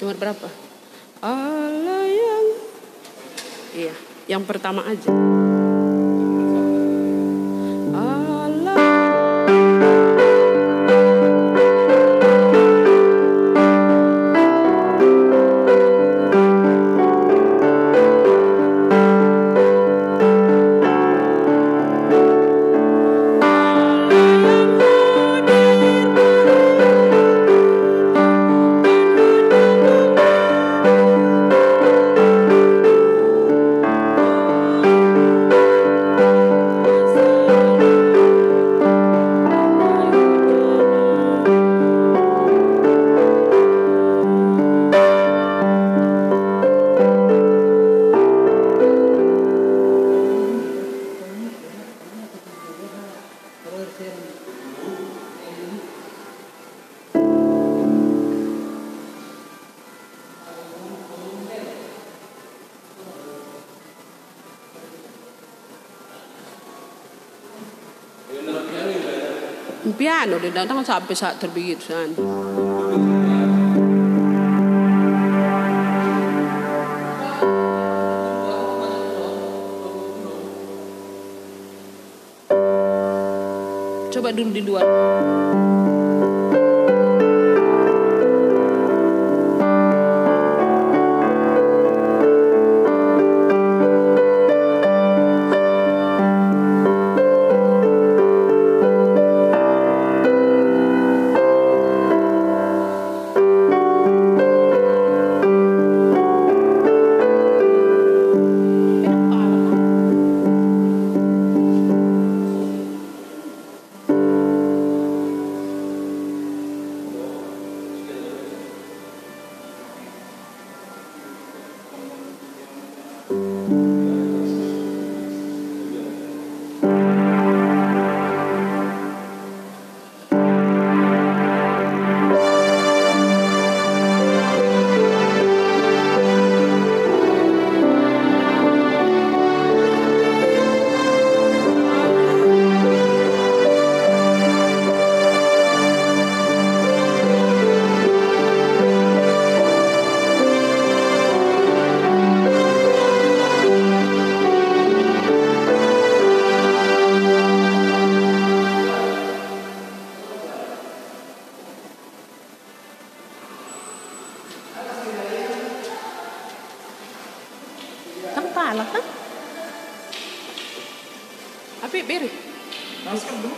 Nomor berapa? Allah yang... Iya, yang pertama aja. Piano din datang sampai saat terbit san. Coba dulu di luar. Palak kan? Api beri. Masuk dulu.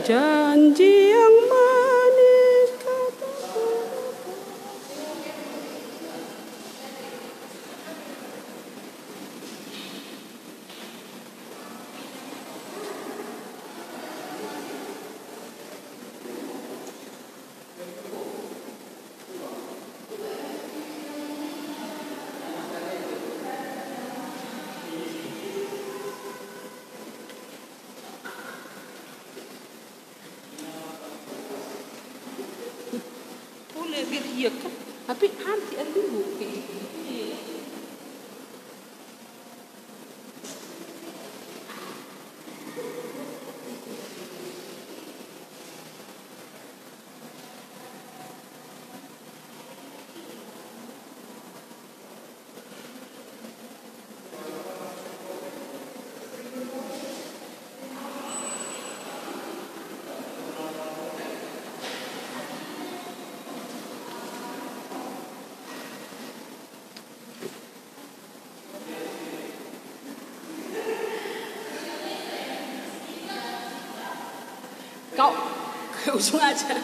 Janji yang manis kataku. Iya kan, tapi nanti ada dulu kayak gitu. Kau usung aja.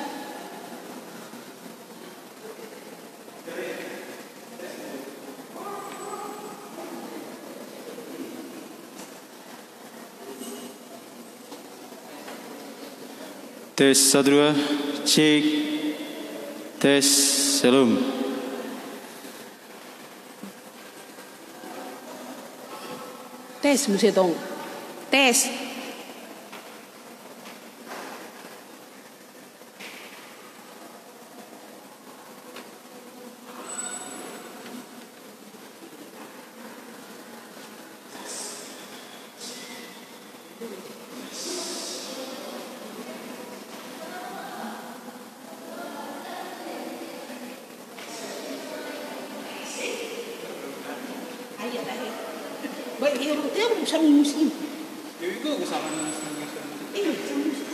Tes 1 2 cek tes salam. Tes mesti dong. Tes. Baik, dia bisa musik. Jadi itu kesalahan musik. Bisa musik.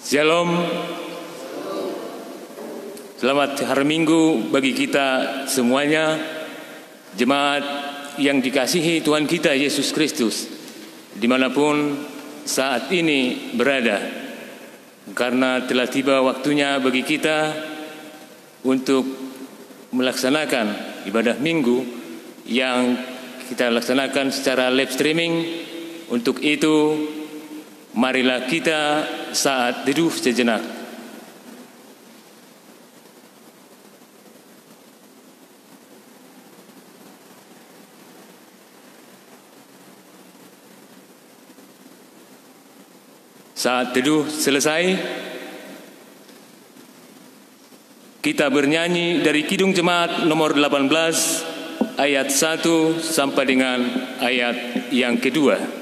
Shalom. Selamat hari Minggu bagi kita semuanya, jemaat yang dikasihi Tuhan kita Yesus Kristus, dimanapun saat ini berada. Karena telah tiba waktunya bagi kita untuk melaksanakan ibadah minggu yang kita laksanakan secara live streaming. Untuk itu, marilah kita saat teduh sejenak. Saat teduh selesai, kita bernyanyi dari Kidung Jemaat nomor 18 ayat 1 sampai dengan ayat yang kedua.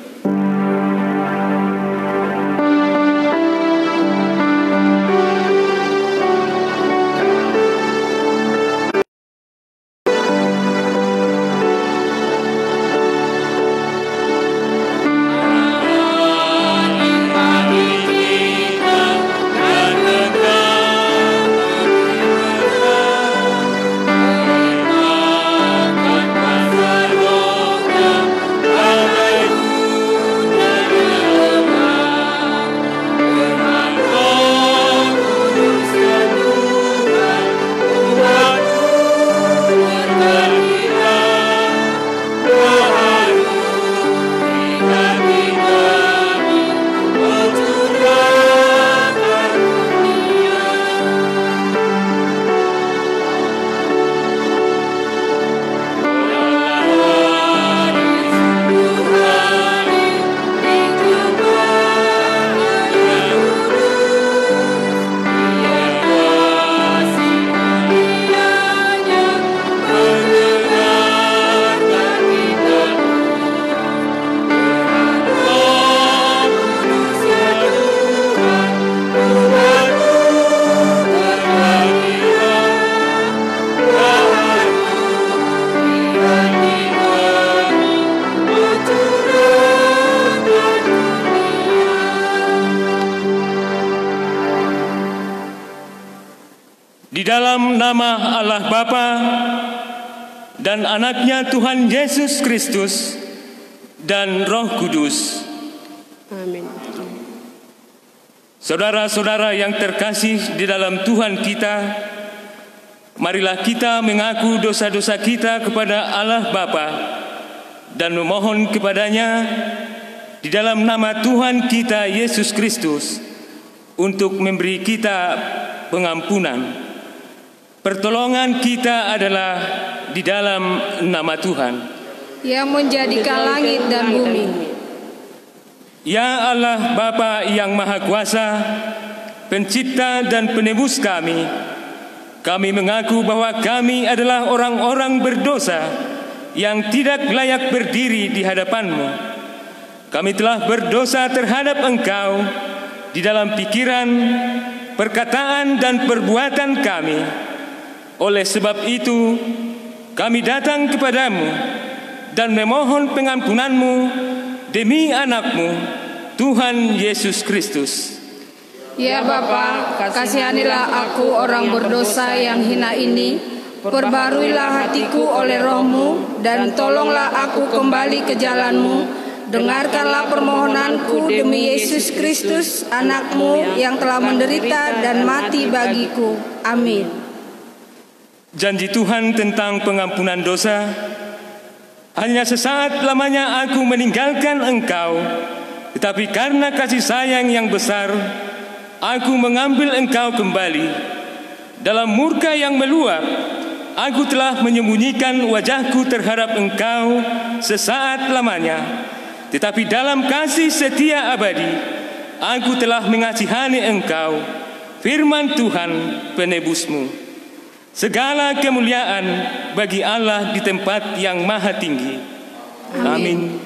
Di dalam nama Allah Bapa dan anaknya Tuhan Yesus Kristus dan Roh Kudus. Amin. Saudara-saudara yang terkasih di dalam Tuhan kita, marilah kita mengaku dosa-dosa kita kepada Allah Bapa dan memohon kepadanya di dalam nama Tuhan kita Yesus Kristus untuk memberi kita pengampunan. Pertolongan kita adalah di dalam nama Tuhan yang menjadikan langit dan bumi. Ya Allah Bapa yang Maha Kuasa, Pencipta dan Penebus kami mengaku bahwa kami adalah orang-orang berdosa yang tidak layak berdiri di hadapan-Mu. Kami telah berdosa terhadap Engkau di dalam pikiran, perkataan dan perbuatan kami. Oleh sebab itu, kami datang kepadamu dan memohon pengampunan-Mu demi anak-Mu, Tuhan Yesus Kristus. Ya Bapa, kasihanilah aku orang berdosa yang hina ini. Perbaruilah hatiku oleh Roh-Mu dan tolonglah aku kembali ke jalan-Mu. Dengarkanlah permohonanku demi Yesus Kristus, anak-Mu yang telah menderita dan mati bagiku. Amin. Janji Tuhan tentang pengampunan dosa, hanya sesaat lamanya aku meninggalkan Engkau, tetapi karena kasih sayang yang besar, aku mengambil Engkau kembali. Dalam murka yang meluap, aku telah menyembunyikan wajahku terhadap Engkau sesaat lamanya. Tetapi dalam kasih setia abadi, aku telah mengasihani Engkau, firman Tuhan penebus-Mu. Segala kemuliaan bagi Allah di tempat yang maha tinggi. Amin.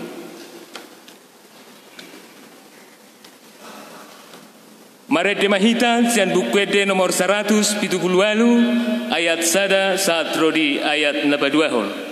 Mari demahita sian bukwede nomor 178 ayat sada saat rodi ayat 42.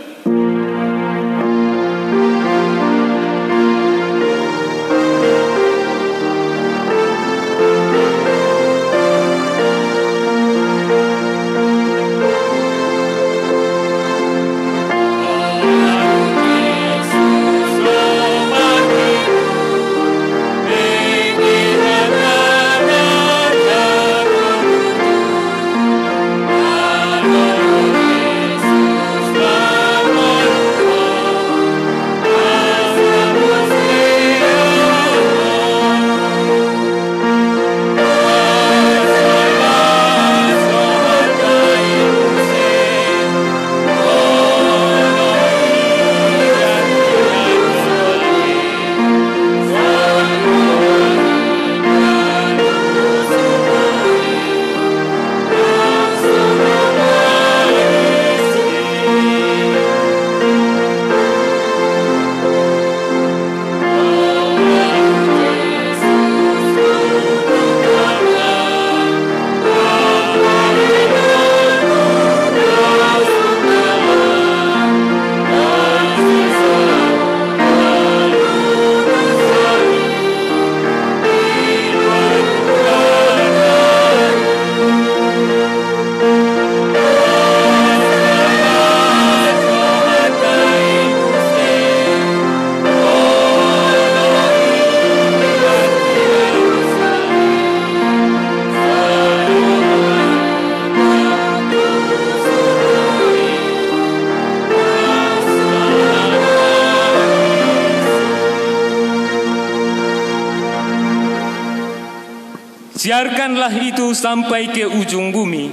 Siarkanlah itu sampai ke ujung bumi.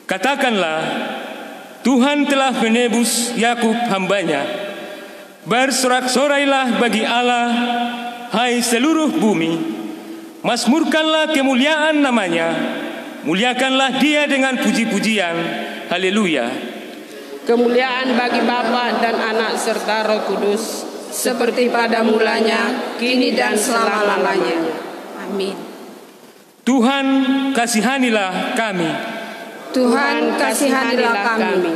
Katakanlah, Tuhan telah menebus Yakub hambanya. Bersorak-sorailah bagi Allah, hai seluruh bumi. Mazmurkanlah kemuliaan namanya. Muliakanlah dia dengan puji-pujian. Haleluya. Kemuliaan bagi Bapa dan Anak serta Roh Kudus, seperti pada mulanya, kini dan selama-lamanya. Amin. Tuhan, kasihanilah kami. Tuhan, kasihanilah kami.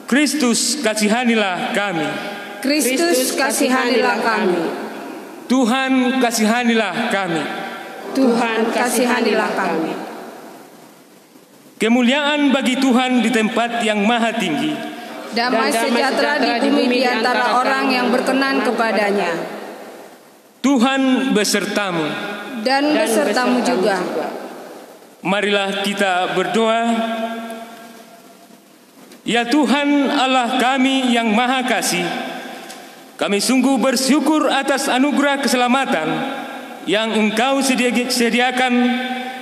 Kristus, kasihanilah kami. Kristus, kasihanilah kami. Tuhan, kasihanilah kami. Tuhan, kasihanilah kami. Kemuliaan bagi Tuhan di tempat yang maha tinggi. Damai sejahtera di bumi di antara orang yang berkenan kepadanya. Tuhan besertamu. Dan besertamu juga. Marilah kita berdoa. Ya Tuhan Allah kami yang maha kasih, kami sungguh bersyukur atas anugerah keselamatan yang Engkau sediakan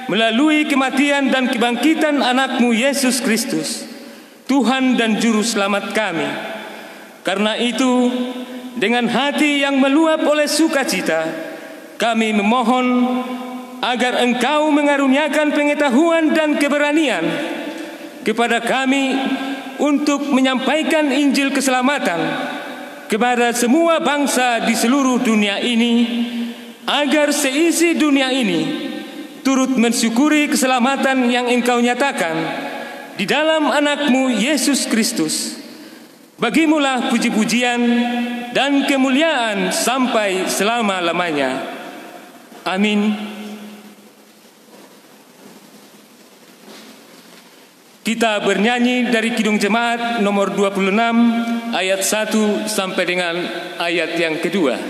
melalui kematian dan kebangkitan anak-Mu Yesus Kristus, Tuhan dan Juru Selamat kami. Karena itu, dengan hati yang meluap oleh sukacita, kami memohon agar Engkau mengaruniakan pengetahuan dan keberanian kepada kami untuk menyampaikan Injil keselamatan kepada semua bangsa di seluruh dunia ini, agar seisi dunia ini turut mensyukuri keselamatan yang Engkau nyatakan di dalam anak-Mu Yesus Kristus. Bagimulah puji-pujian dan kemuliaan sampai selama-lamanya. Amin. Kita bernyanyi dari Kidung Jemaat nomor 26 ayat 1 sampai dengan ayat yang kedua.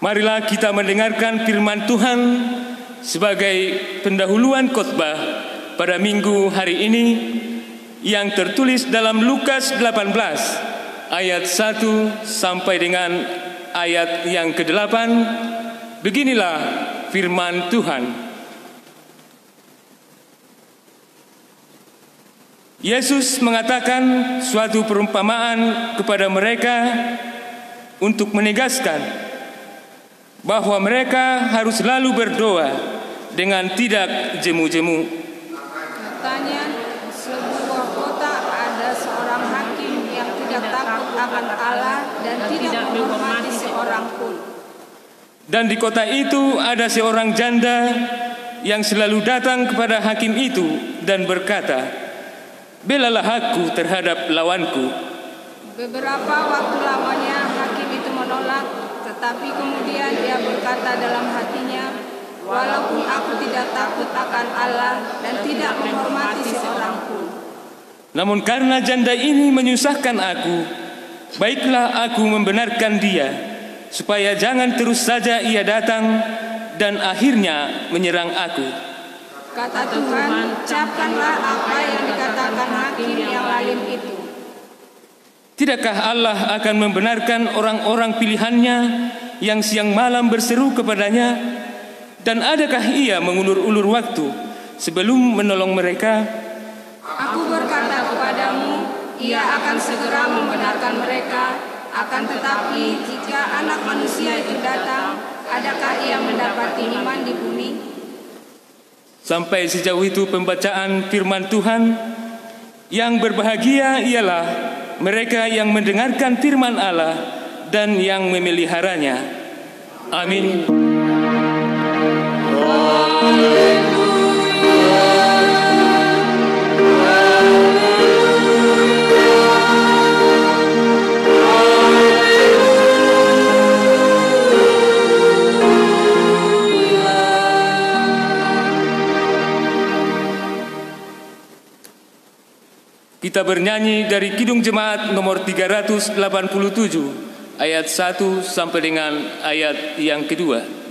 Marilah kita mendengarkan firman Tuhan sebagai pendahuluan khotbah pada minggu hari ini yang tertulis dalam Lukas 18 ayat 1 sampai dengan ayat yang ke-8. Beginilah firman Tuhan. Yesus mengatakan suatu perumpamaan kepada mereka untuk menegaskan bahwa mereka harus selalu berdoa dengan tidak jemu-jemu. Katanya, sebuah kota ada seorang hakim yang tidak takut akan Allah dan tidak menghormati seorang pun. Dan di kota itu ada seorang janda yang selalu datang kepada hakim itu dan berkata, "Belalah aku terhadap lawanku." Beberapa waktu lamanya hakim itu menolak, tetapi kemudian ia berkata dalam hatinya, "Walaupun aku tidak takut akan Allah dan tidak menghormati seorang pun, namun karena janda ini menyusahkan aku, baiklah aku membenarkan dia, supaya jangan terus saja ia datang dan akhirnya menyerang aku." Kata Tuhan, "Ucapkanlah apa yang dikatakan hakim yang lalim itu." Tidakkah Allah akan membenarkan orang-orang pilihannya yang siang malam berseru kepadanya? Dan adakah ia mengulur-ulur waktu sebelum menolong mereka? Aku berkata kepadamu, ia akan segera membenarkan mereka. Akan tetapi jika Anak Manusia itu datang, adakah ia mendapati iman di bumi? Sampai sejauh itu pembacaan firman Tuhan. Yang berbahagia ialah mereka yang mendengarkan firman Allah dan yang memeliharanya. Amin. Kita bernyanyi dari Kidung Jemaat nomor 387 ayat 1 sampai dengan ayat yang kedua.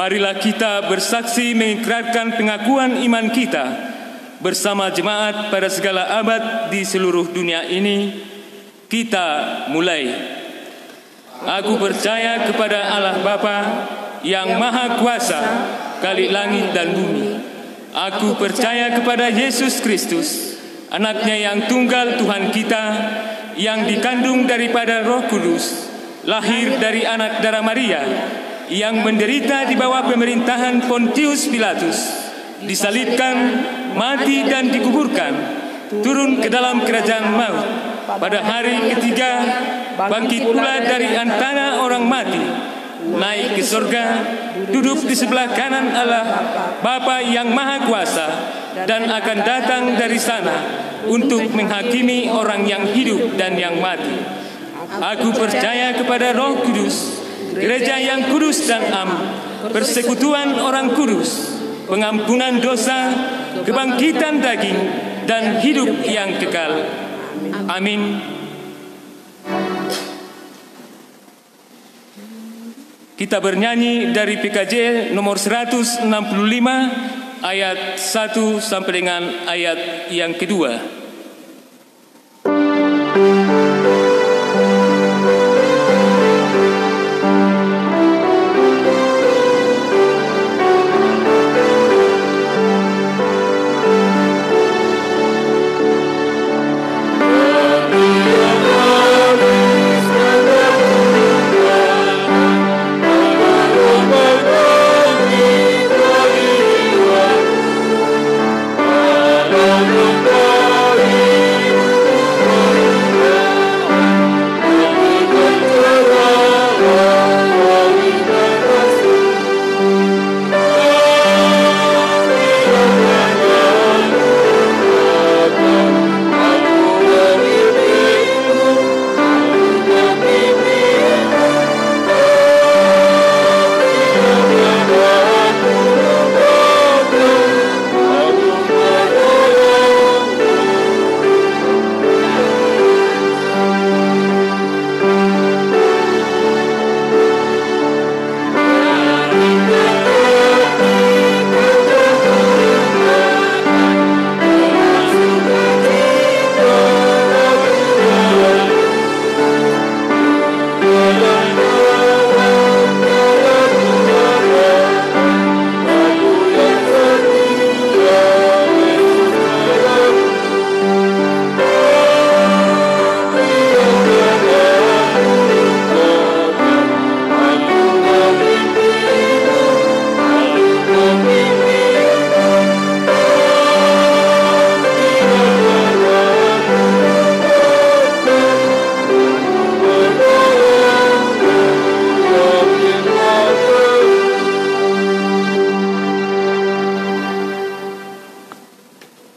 Marilah kita bersaksi mengikrarkan pengakuan iman kita bersama jemaat pada segala abad di seluruh dunia ini. Kita mulai. Aku percaya kepada Allah Bapa yang Maha Kuasa, Khalik langit dan bumi. Aku percaya kepada Yesus Kristus, Anaknya yang tunggal Tuhan kita, yang dikandung daripada Roh Kudus, lahir dari anak darah Maria, yang menderita di bawah pemerintahan Pontius Pilatus, disalibkan, mati dan dikuburkan, turun ke dalam kerajaan maut, pada hari ketiga bangkit pula dari antara orang mati, naik ke surga, duduk di sebelah kanan Allah Bapa yang Maha Kuasa, dan akan datang dari sana untuk menghakimi orang yang hidup dan yang mati. Aku percaya kepada Roh Kudus, Gereja yang kudus dan am, persekutuan orang kudus, pengampunan dosa, kebangkitan daging, dan hidup yang kekal. Amin. Kita bernyanyi dari PKJ nomor 165 ayat 1 sampai dengan ayat yang kedua.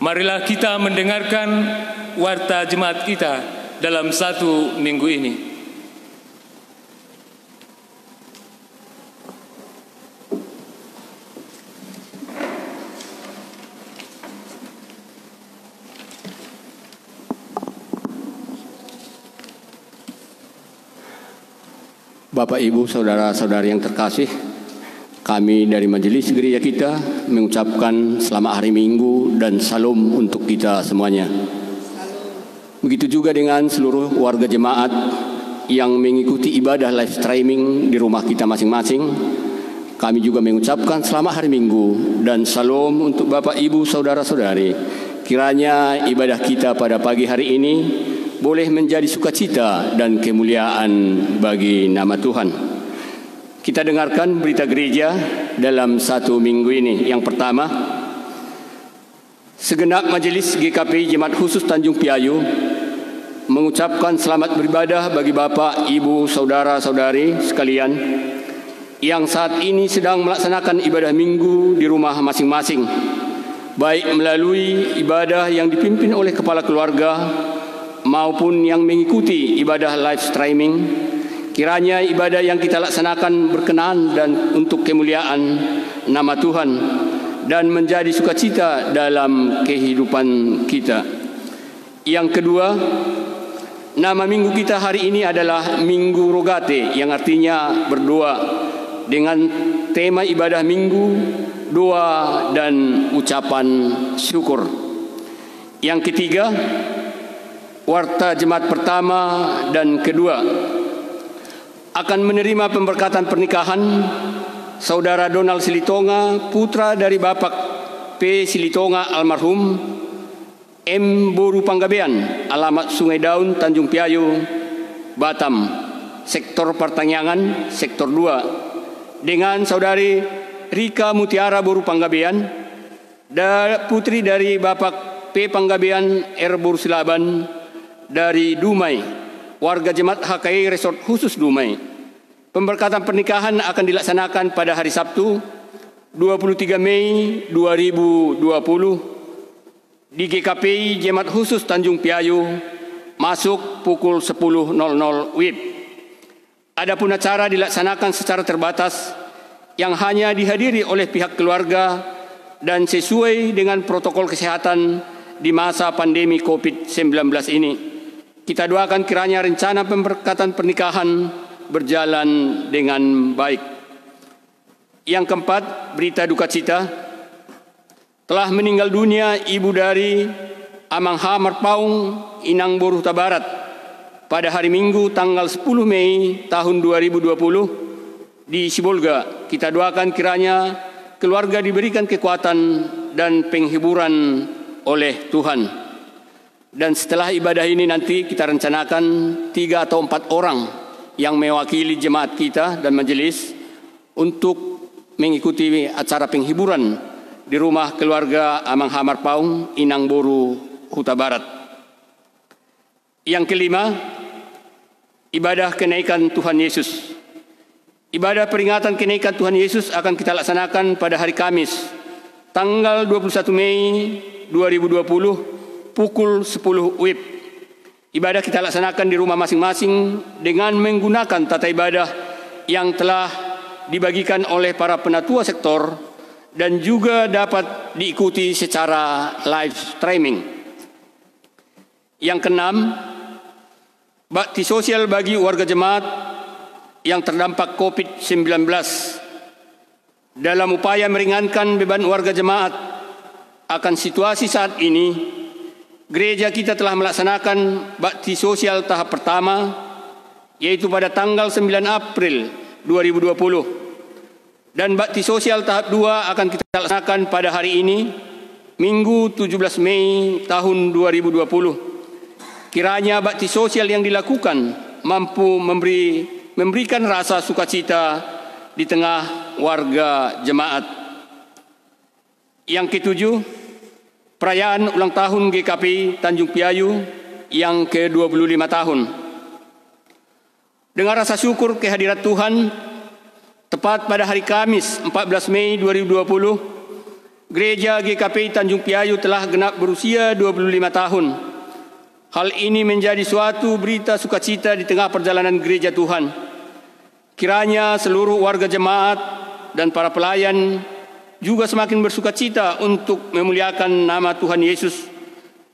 Marilah kita mendengarkan warta jemaat kita dalam satu minggu ini. Bapak, Ibu, saudara-saudari yang terkasih, kami dari majelis gereja kita mengucapkan selamat hari Minggu dan salam untuk kita semuanya. Begitu juga dengan seluruh warga jemaat yang mengikuti ibadah live streaming di rumah kita masing-masing. Kami juga mengucapkan selamat hari Minggu dan salam untuk Bapak, Ibu, saudara-saudari. Kiranya ibadah kita pada pagi hari ini boleh menjadi sukacita dan kemuliaan bagi nama Tuhan. Kita dengarkan berita gereja dalam satu minggu ini. Yang pertama, segenap majelis GKP Jemaat Khusus Tanjung Piayu mengucapkan selamat beribadah bagi Bapak, Ibu, saudara-saudari sekalian yang saat ini sedang melaksanakan ibadah minggu di rumah masing-masing, baik melalui ibadah yang dipimpin oleh kepala keluarga maupun yang mengikuti ibadah live streaming. Kiranya ibadah yang kita laksanakan berkenan dan untuk kemuliaan nama Tuhan dan menjadi sukacita dalam kehidupan kita. Yang kedua, nama minggu kita hari ini adalah Minggu Rogate, yang artinya berdoa, dengan tema ibadah minggu, doa dan ucapan syukur. Yang ketiga, warta jemaat pertama dan kedua akan menerima pemberkatan pernikahan Saudara Donald Silitonga, putra dari Bapak P. Silitonga almarhum, M. Boru Panggabean, alamat Sungai Daun, Tanjung Piayu, Batam, sektor pertanian, sektor 2, dengan Saudari Rika Mutiara Boru Panggabean, putri dari Bapak P. Panggabean R. Boru Silaban dari Dumai, warga jemaat HKI Resort Khusus Dumai. Pemberkatan pernikahan akan dilaksanakan pada hari Sabtu 23 Mei 2020 di GKPI Jemaat Khusus Tanjung Piayu, masuk pukul 10.00 WIB. Adapun acara dilaksanakan secara terbatas yang hanya dihadiri oleh pihak keluarga dan sesuai dengan protokol kesehatan di masa pandemi COVID-19 ini. Kita doakan kiranya rencana pemberkatan pernikahan berjalan dengan baik. Yang keempat, berita duka cita. telah meninggal dunia Ibu dari Amang Hamar Paung Inang Boru Huta Barat pada hari Minggu tanggal 10 Mei tahun 2020 di Sibolga. Kita doakan kiranya keluarga diberikan kekuatan dan penghiburan oleh Tuhan. Dan setelah ibadah ini nanti kita rencanakan 3 atau 4 orang yang mewakili jemaat kita dan majelis untuk mengikuti acara penghiburan di rumah keluarga Amang Hamar Paung Inang Boru Huta Barat. Yang kelima, ibadah kenaikan Tuhan Yesus. Ibadah peringatan kenaikan Tuhan Yesus akan kita laksanakan pada hari Kamis, tanggal 21 Mei 2020, pukul 10 WIB. Ibadah kita laksanakan di rumah masing-masing dengan menggunakan tata ibadah yang telah dibagikan oleh para penatua sektor dan juga dapat diikuti secara live streaming. Yang keenam, bakti sosial bagi warga jemaat yang terdampak COVID-19. Dalam upaya meringankan beban warga jemaat akan situasi saat ini, gereja kita telah melaksanakan bakti sosial tahap pertama, yaitu pada tanggal 9 April 2020. Dan bakti sosial tahap 2 akan kita laksanakan pada hari ini, Minggu 17 Mei tahun 2020. Kiranya bakti sosial yang dilakukan mampu memberikan rasa sukacita di tengah warga jemaat. Yang ketujuh, perayaan ulang tahun GKPI Tanjung Piayu yang ke-25 tahun. Dengan rasa syukur kehadirat Tuhan, tepat pada hari Kamis 14 Mei 2020, Gereja GKPI Tanjung Piayu telah genap berusia 25 tahun. Hal ini menjadi suatu berita sukacita di tengah perjalanan gereja Tuhan. Kiranya seluruh warga jemaat dan para pelayan juga semakin bersukacita untuk memuliakan nama Tuhan Yesus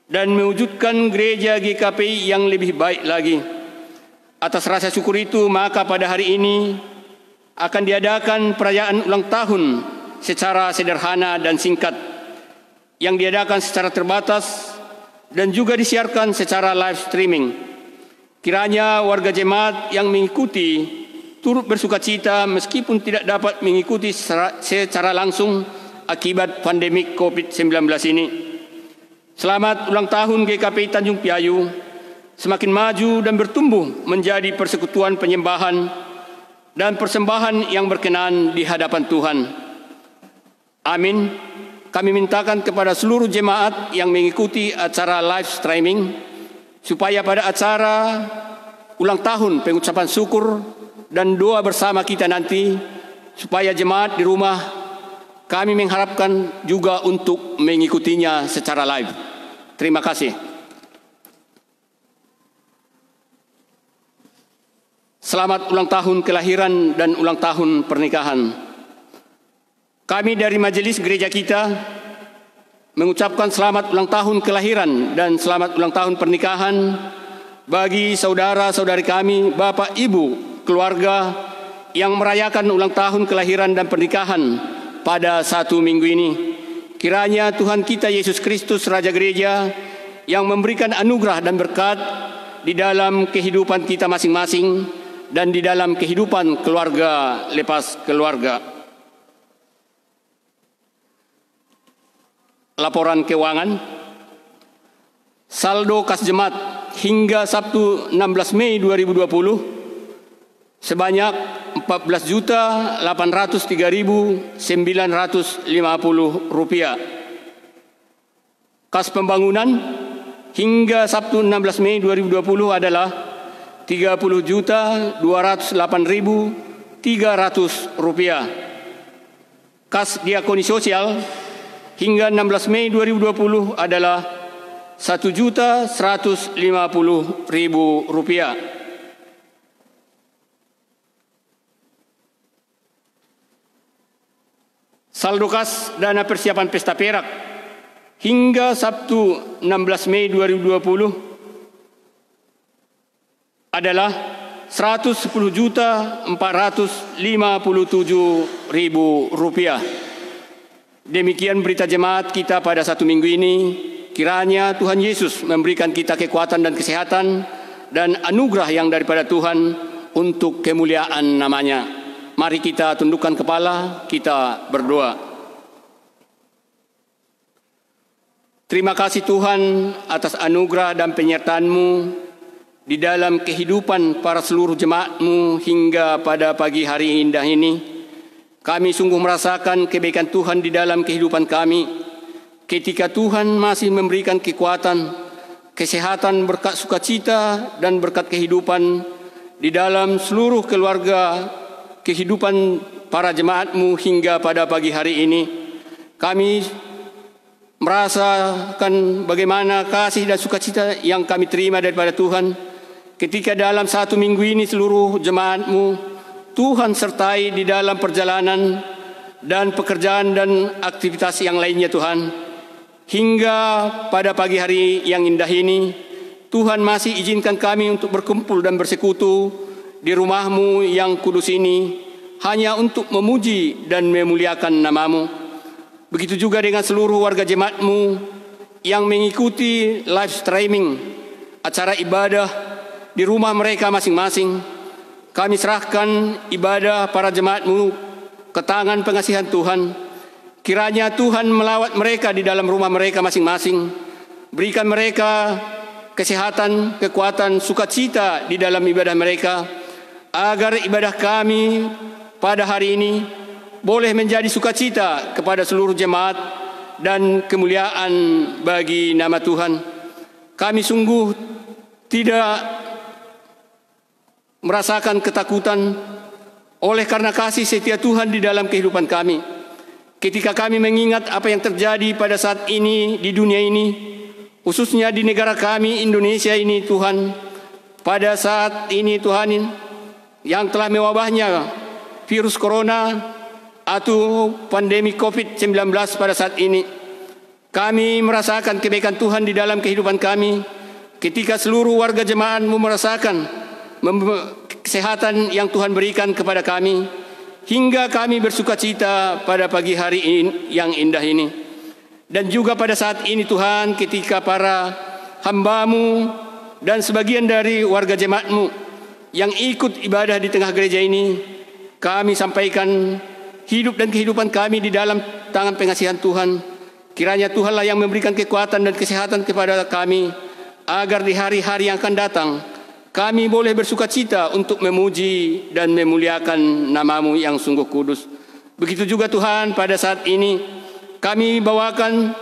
dan mewujudkan gereja GKPI yang lebih baik lagi. Atas rasa syukur itu, maka pada hari ini akan diadakan perayaan ulang tahun secara sederhana dan singkat, yang diadakan secara terbatas dan juga disiarkan secara live streaming. Kiranya warga jemaat yang mengikuti turut bersukacita meskipun tidak dapat mengikuti secara langsung akibat pandemik COVID-19 ini. Selamat ulang tahun GKPI Tanjung Piayu, semakin maju dan bertumbuh menjadi persekutuan penyembahan dan persembahan yang berkenan di hadapan Tuhan. Amin. Kami mintakan kepada seluruh jemaat yang mengikuti acara live streaming supaya pada acara ulang tahun pengucapan syukur dan doa bersama kita nanti, supaya jemaat di rumah kami mengharapkan juga untuk mengikutinya secara live. Terima kasih. Selamat ulang tahun kelahiran dan ulang tahun pernikahan. Kami dari majelis gereja kita mengucapkan selamat ulang tahun kelahiran dan selamat ulang tahun pernikahan bagi saudara-saudari kami, Bapak Ibu, keluarga yang merayakan ulang tahun kelahiran dan pernikahan pada 1 minggu ini. Kiranya Tuhan kita Yesus Kristus, Raja Gereja, yang memberikan anugerah dan berkat di dalam kehidupan kita masing-masing dan di dalam kehidupan keluarga lepas keluarga. Laporan keuangan. Saldo kas jemaat hingga Sabtu 16 Mei 2020 sebanyak Rp14.803.950. Kas pembangunan hingga Sabtu 16 Mei 2020 adalah Rp30.208.300. Kas diakoni sosial hingga 16 Mei 2020 adalah Rp1.150.000. Saldo kas dana persiapan pesta perak hingga Sabtu 16 Mei 2020 adalah Rp110.457.000. Demikian berita jemaat kita pada satu minggu ini. Kiranya Tuhan Yesus memberikan kita kekuatan dan kesehatan dan anugerah yang daripada Tuhan untuk kemuliaan nama-Nya. Mari kita tundukkan kepala, kita berdoa. Terima kasih Tuhan atas anugerah dan penyertaan-Mu di dalam kehidupan para seluruh jemaat-Mu hingga pada pagi hari indah ini. Kami sungguh merasakan kebaikan Tuhan di dalam kehidupan kami. Ketika Tuhan masih memberikan kekuatan, kesehatan, berkat sukacita, dan berkat kehidupan di dalam seluruh keluarga kehidupan para jemaat-Mu hingga pada pagi hari ini. Kami merasakan bagaimana kasih dan sukacita yang kami terima daripada Tuhan. Ketika dalam satu minggu ini seluruh jemaat-Mu Tuhan sertai di dalam perjalanan dan pekerjaan dan aktivitas yang lainnya Tuhan. Hingga pada pagi hari yang indah ini, Tuhan masih izinkan kami untuk berkumpul dan bersekutu di rumah-Mu yang kudus ini, hanya untuk memuji dan memuliakan nama-Mu. Begitu juga dengan seluruh warga jemaat-Mu yang mengikuti live streaming acara ibadah di rumah mereka masing-masing. Kami serahkan ibadah para jemaat-Mu ke tangan pengasihan Tuhan. Kiranya Tuhan melawat mereka di dalam rumah mereka masing-masing. Berikan mereka kesehatan, kekuatan, sukacita di dalam ibadah mereka. Agar ibadah kami pada hari ini boleh menjadi sukacita kepada seluruh jemaat dan kemuliaan bagi nama Tuhan. Kami sungguh tidak merasakan ketakutan oleh karena kasih setia Tuhan di dalam kehidupan kami. Ketika kami mengingat apa yang terjadi pada saat ini di dunia ini, khususnya di negara kami Indonesia ini Tuhan, pada saat ini Tuhan yang telah mewabahnya virus corona atau pandemi COVID-19 pada saat ini, kami merasakan kebaikan Tuhan di dalam kehidupan kami. Ketika seluruh warga jemaat-Mu merasakan kesehatan yang Tuhan berikan kepada kami, hingga kami bersukacita pada pagi hari yang indah ini. Dan juga pada saat ini Tuhan, ketika para hamba-Mu dan sebagian dari warga jemaat-Mu yang ikut ibadah di tengah gereja ini, kami sampaikan hidup dan kehidupan kami di dalam tangan pengasihan Tuhan. Kiranya Tuhanlah yang memberikan kekuatan dan kesehatan kepada kami, agar di hari-hari yang akan datang kami boleh bersukacita untuk memuji dan memuliakan nama-Mu yang sungguh kudus. Begitu juga Tuhan, pada saat ini kami bawakan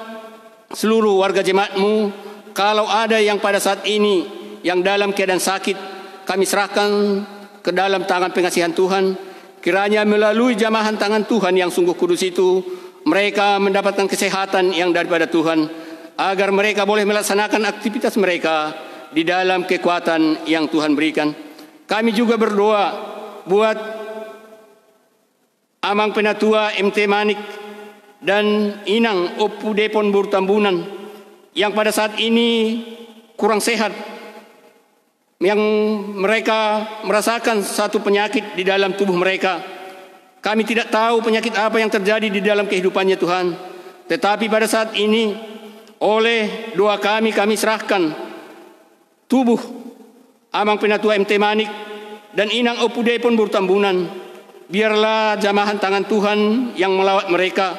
seluruh warga jemaat-Mu. Kalau ada yang pada saat ini yang dalam keadaan sakit, kami serahkan ke dalam tangan pengasihan Tuhan. Kiranya melalui jamahan tangan Tuhan yang sungguh kudus itu, mereka mendapatkan kesehatan yang daripada Tuhan, agar mereka boleh melaksanakan aktivitas mereka di dalam kekuatan yang Tuhan berikan. Kami juga berdoa buat Amang Penatua MT Manik dan Inang Opu Depon Burtambunan yang pada saat ini kurang sehat, yang mereka merasakan satu penyakit di dalam tubuh mereka. Kami tidak tahu penyakit apa yang terjadi di dalam kehidupannya Tuhan. Tetapi pada saat ini oleh doa kami serahkan tubuh Amang Penatua MT Manik dan Inang Opu Depon Burtambunan. Biarlah jamahan tangan Tuhan yang melawat mereka,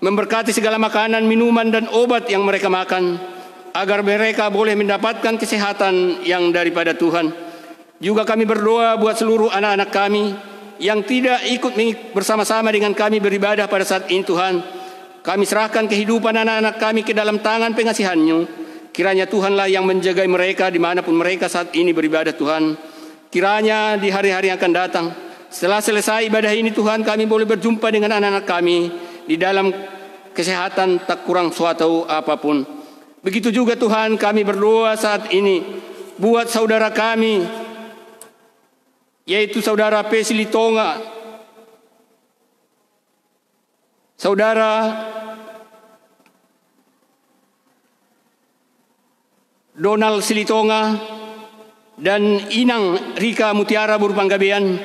memberkati segala makanan, minuman, dan obat yang mereka makan, agar mereka boleh mendapatkan kesehatan yang daripada Tuhan. Juga kami berdoa buat seluruh anak-anak kami yang tidak ikut bersama-sama dengan kami beribadah pada saat ini Tuhan. Kami serahkan kehidupan anak-anak kami ke dalam tangan pengasihan-Mu. Kiranya Tuhanlah yang menjaga mereka dimanapun mereka saat ini beribadah Tuhan. Kiranya di hari-hari yang akan datang, setelah selesai ibadah ini Tuhan, kami boleh berjumpa dengan anak-anak kami di dalam kesehatan tak kurang suatu apapun. Begitu juga Tuhan, kami berdoa saat ini buat saudara kami, yaitu saudara Pesili Tonga, saudara Donald Silitonga, dan Inang Rika Mutiara Burpanggabean,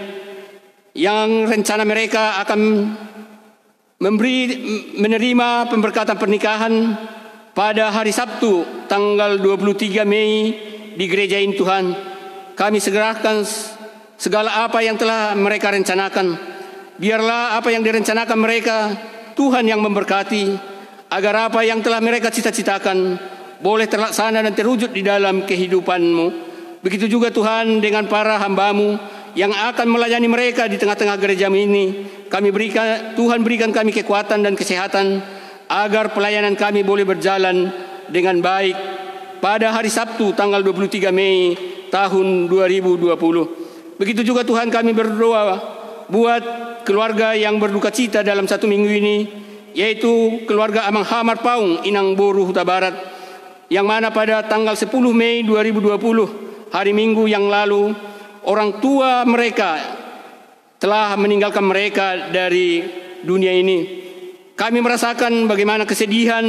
yang rencana mereka akan menerima pemberkatan pernikahan pada hari Sabtu tanggal 23 Mei di gereja ini Tuhan. Kami segerakan segala apa yang telah mereka rencanakan. Biarlah apa yang direncanakan mereka Tuhan yang memberkati, agar apa yang telah mereka cita-citakan boleh terlaksana dan terwujud di dalam kehidupan-Mu. Begitu juga Tuhan dengan para hamba-Mu yang akan melayani mereka di tengah-tengah gereja ini. Tuhan berikan kami kekuatan dan kesehatan agar pelayanan kami boleh berjalan dengan baik pada hari Sabtu tanggal 23 Mei tahun 2020. Begitu juga Tuhan kami berdoa buat keluarga yang berduka cita dalam satu minggu ini, yaitu keluarga Amang Hamar Paung Inang Boru Huta Barat, yang mana pada tanggal 10 Mei 2020 hari Minggu yang lalu orang tua mereka telah meninggalkan mereka dari dunia ini. Kami merasakan bagaimana kesedihan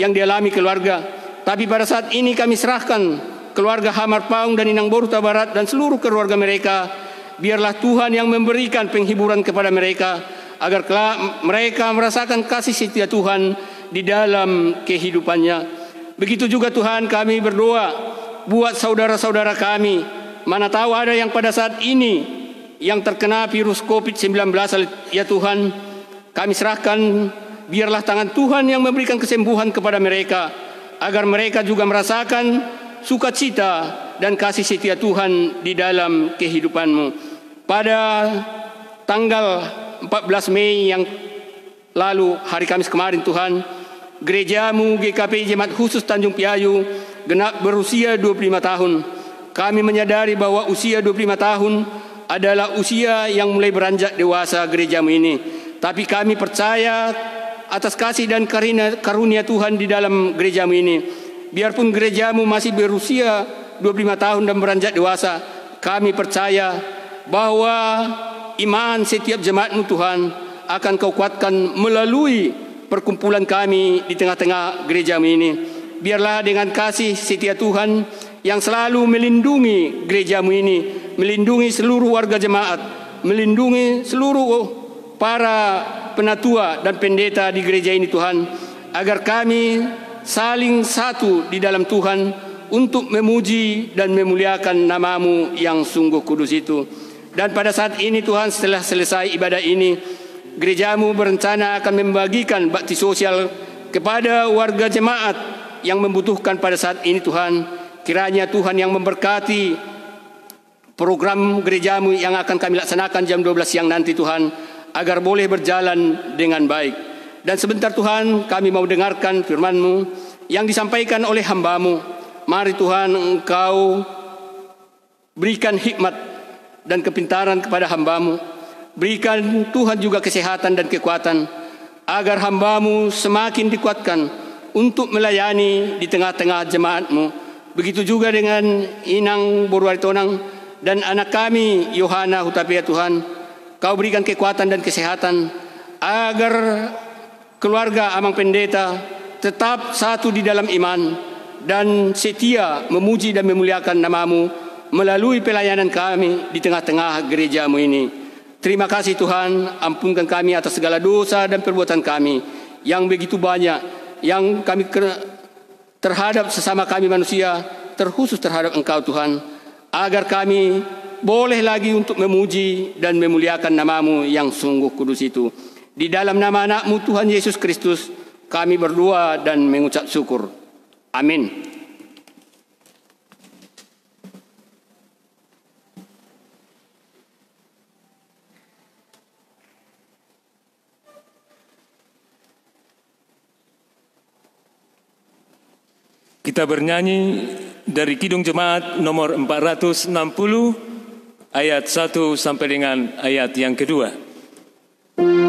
yang dialami keluarga, tapi pada saat ini kami serahkan keluarga Hamar Paung dan Inang Boru Huta Barat dan seluruh keluarga mereka. Biarlah Tuhan yang memberikan penghiburan kepada mereka, agar mereka merasakan kasih setia Tuhan di dalam kehidupannya. Begitu juga Tuhan kami berdoa buat saudara-saudara kami, mana tahu ada yang pada saat ini yang terkena virus COVID-19, ya Tuhan, kami serahkan biarlah tangan Tuhan yang memberikan kesembuhan kepada mereka, agar mereka juga merasakan sukacita dan kasih setia Tuhan di dalam kehidupan-Mu. Pada tanggal 14 Mei yang lalu, hari Kamis kemarin Tuhan, gereja-Mu GKP Jemaat Khusus Tanjung Piayu genap berusia 25 tahun. Kami menyadari bahwa usia 25 tahun adalah usia yang mulai beranjak dewasa gereja-Mu ini. Tapi kami percaya atas kasih dan karunia Tuhan di dalam gereja-Mu ini. Biarpun gereja-Mu masih berusia 25 tahun dan beranjak dewasa, kami percaya bahwa iman setiap jemaat-Mu Tuhan akan Kau kuatkan melalui perkumpulan kami di tengah-tengah gereja-Mu ini. Biarlah dengan kasih setia Tuhan yang selalu melindungi gereja-Mu ini, melindungi seluruh warga jemaat, melindungi seluruh para penatua dan pendeta di gereja ini Tuhan, agar kami saling satu di dalam Tuhan untuk memuji dan memuliakan nama-Mu yang sungguh kudus itu. Dan pada saat ini Tuhan, setelah selesai ibadah ini, gereja-Mu berencana akan membagikan bakti sosial kepada warga jemaat yang membutuhkan pada saat ini Tuhan. Kiranya Tuhan yang memberkati program gereja-Mu yang akan kami laksanakan jam 12 siang nanti Tuhan, agar boleh berjalan dengan baik. Dan sebentar Tuhan, kami mau dengarkan firman-Mu yang disampaikan oleh hamba-Mu. Mari Tuhan, Engkau berikan hikmat dan kepintaran kepada hamba-Mu. Berikan Tuhan juga kesehatan dan kekuatan, agar hamba-Mu semakin dikuatkan untuk melayani di tengah-tengah jemaat-Mu. Begitu juga dengan Inang Boru Aritonang dan anak kami Yohana Hutapea Tuhan. Kau berikan kekuatan dan kesehatan, agar keluarga Amang Pendeta tetap satu di dalam iman dan setia memuji dan memuliakan nama-Mu melalui pelayanan kami di tengah-tengah gereja-Mu ini. Terima kasih Tuhan, ampunkan kami atas segala dosa dan perbuatan kami yang begitu banyak, yang kami terhadap sesama kami manusia, terkhusus terhadap Engkau Tuhan, agar kami boleh lagi untuk memuji dan memuliakan nama-Mu yang sungguh kudus itu. Di dalam nama anak-Mu Tuhan Yesus Kristus kami berdoa dan mengucap syukur. Amin. Kita bernyanyi dari Kidung Jemaat nomor 460 ayat 1 sampai dengan ayat yang kedua. Oh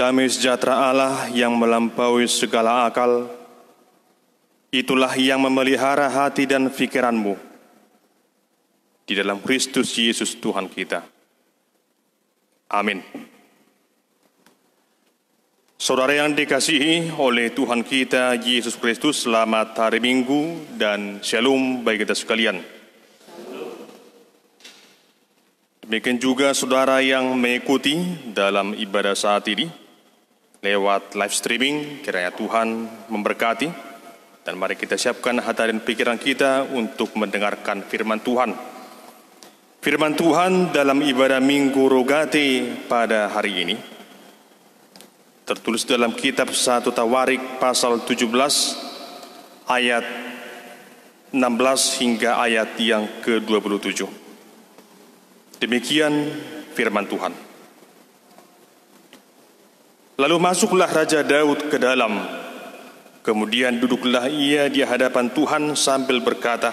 damai sejahtera Allah yang melampaui segala akal, itulah yang memelihara hati dan pikiranmu di dalam Kristus Yesus Tuhan kita. Amin. Saudara yang dikasihi oleh Tuhan kita Yesus Kristus, selamat hari Minggu dan shalom bagi kita sekalian. Demikian juga saudara yang mengikuti dalam ibadah saat ini lewat live streaming, kiranya Tuhan memberkati. Dan mari kita siapkan hati dan pikiran kita untuk mendengarkan firman Tuhan. Firman Tuhan dalam ibadah Minggu Rogate pada hari ini tertulis dalam kitab 1 Tawarik pasal 17 ayat 16 hingga ayat yang ke-27. Demikian firman Tuhan. Lalu masuklah Raja Daud ke dalam, kemudian duduklah ia di hadapan Tuhan sambil berkata,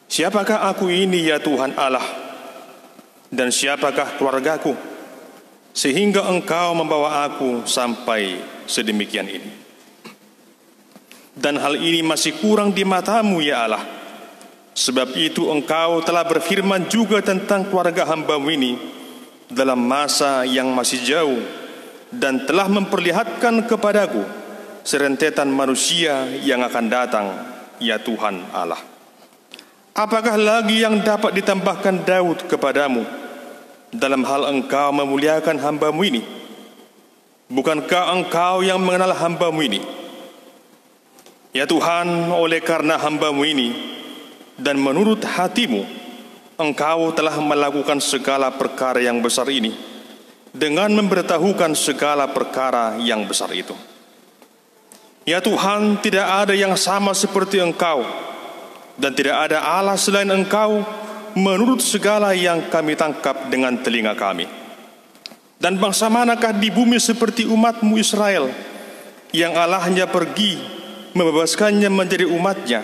"Siapakah aku ini ya Tuhan Allah, dan siapakah keluargaku, sehingga Engkau membawa aku sampai sedemikian ini? Dan hal ini masih kurang di mata-Mu ya Allah. Sebab itu Engkau telah berfirman juga tentang keluarga hamba-Mu ini dalam masa yang masih jauh, dan telah memperlihatkan kepadaku serentetan manusia yang akan datang, ya Tuhan Allah. Apakah lagi yang dapat ditambahkan Daud kepadamu dalam hal Engkau memuliakan hamba-Mu ini? Bukankah Engkau yang mengenal hamba-Mu ini? Ya Tuhan, oleh karena hamba-Mu ini dan menurut hati-Mu, Engkau telah melakukan segala perkara yang besar ini dengan memberitahukan segala perkara yang besar itu. Ya Tuhan, tidak ada yang sama seperti Engkau, dan tidak ada Allah selain Engkau menurut segala yang kami tangkap dengan telinga kami. Dan bangsa manakah di bumi seperti umat-Mu Israel, yang Allahnya pergi membebaskannya menjadi umatnya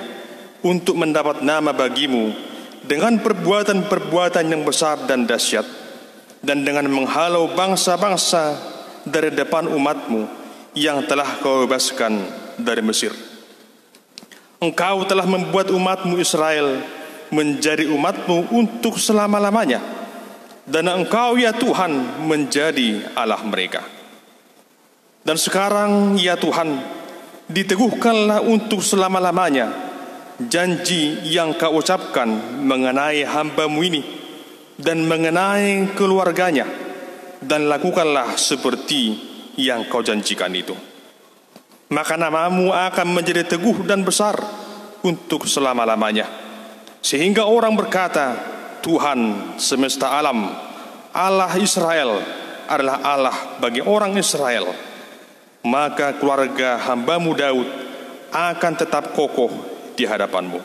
untuk mendapat nama bagi-Mu dengan perbuatan-perbuatan yang besar dan dahsyat, dan dengan menghalau bangsa-bangsa dari depan umat-Mu yang telah Kau bebaskan dari Mesir. Engkau telah membuat umat-Mu Israel menjadi umat-Mu untuk selama-lamanya, dan Engkau ya Tuhan menjadi Allah mereka. Dan sekarang ya Tuhan, diteguhkanlah untuk selama-lamanya janji yang Kau ucapkan mengenai hamba-Mu ini dan mengenai keluarganya, dan lakukanlah seperti yang Kau janjikan itu. Maka nama-Mu akan menjadi teguh dan besar untuk selama-lamanya, sehingga orang berkata, Tuhan semesta alam, Allah Israel adalah Allah bagi orang Israel. Maka keluarga hamba-Mu Daud akan tetap kokoh di hadapan-Mu.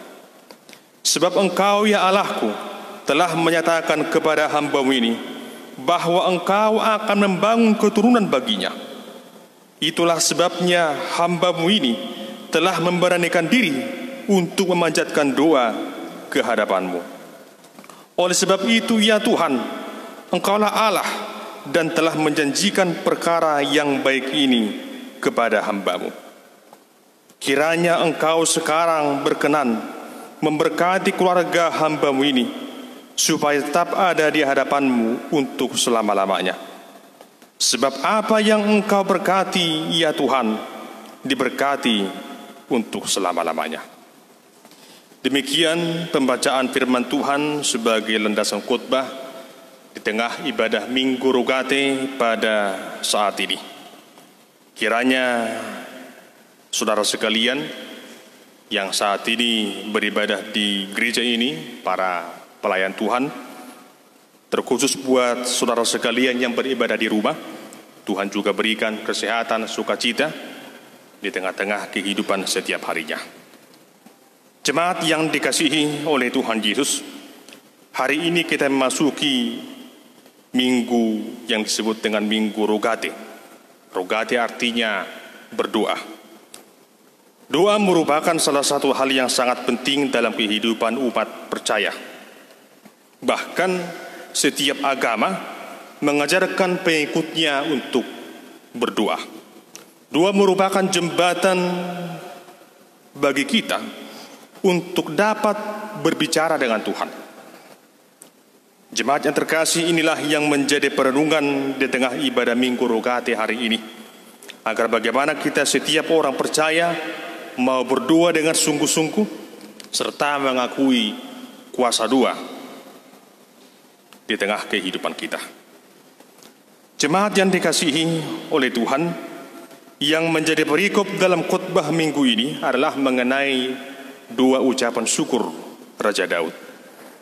Sebab Engkau ya Allahku telah menyatakan kepada hamba-Mu ini bahwa Engkau akan membangun keturunan baginya. Itulah sebabnya hamba-Mu ini telah memberanikan diri untuk memanjatkan doa ke hadapan-Mu. Oleh sebab itu ya Tuhan, Engkaulah Allah dan telah menjanjikan perkara yang baik ini kepada hamba-Mu. Kiranya Engkau sekarang berkenan memberkati keluarga hamba-Mu ini, supaya tetap ada di hadapan-Mu untuk selama-lamanya. Sebab apa yang Engkau berkati ya Tuhan, diberkati untuk selama-lamanya. Demikian pembacaan firman Tuhan sebagai landasan khotbah di tengah ibadah Minggu Rogate pada saat ini. Kiranya saudara sekalian yang saat ini beribadah di gereja ini, para pelayan Tuhan, terkhusus buat saudara sekalian yang beribadah di rumah, Tuhan juga berikan kesehatan, sukacita di tengah-tengah kehidupan setiap harinya. Jemaat yang dikasihi oleh Tuhan Yesus, hari ini kita memasuki minggu yang disebut dengan Minggu Rogate. Rogate artinya berdoa. Doa merupakan salah satu hal yang sangat penting dalam kehidupan umat percaya. Bahkan setiap agama mengajarkan pengikutnya untuk berdoa. Doa merupakan jembatan bagi kita untuk dapat berbicara dengan Tuhan. Jemaat yang terkasih, inilah yang menjadi perenungan di tengah ibadah Minggu Rogate hari ini, agar bagaimana kita setiap orang percaya mau berdoa dengan sungguh-sungguh serta mengakui kuasa doa di tengah kehidupan kita. Jemaat yang dikasihi oleh Tuhan, yang menjadi perikop dalam khotbah minggu ini adalah mengenai dua ucapan syukur Raja Daud.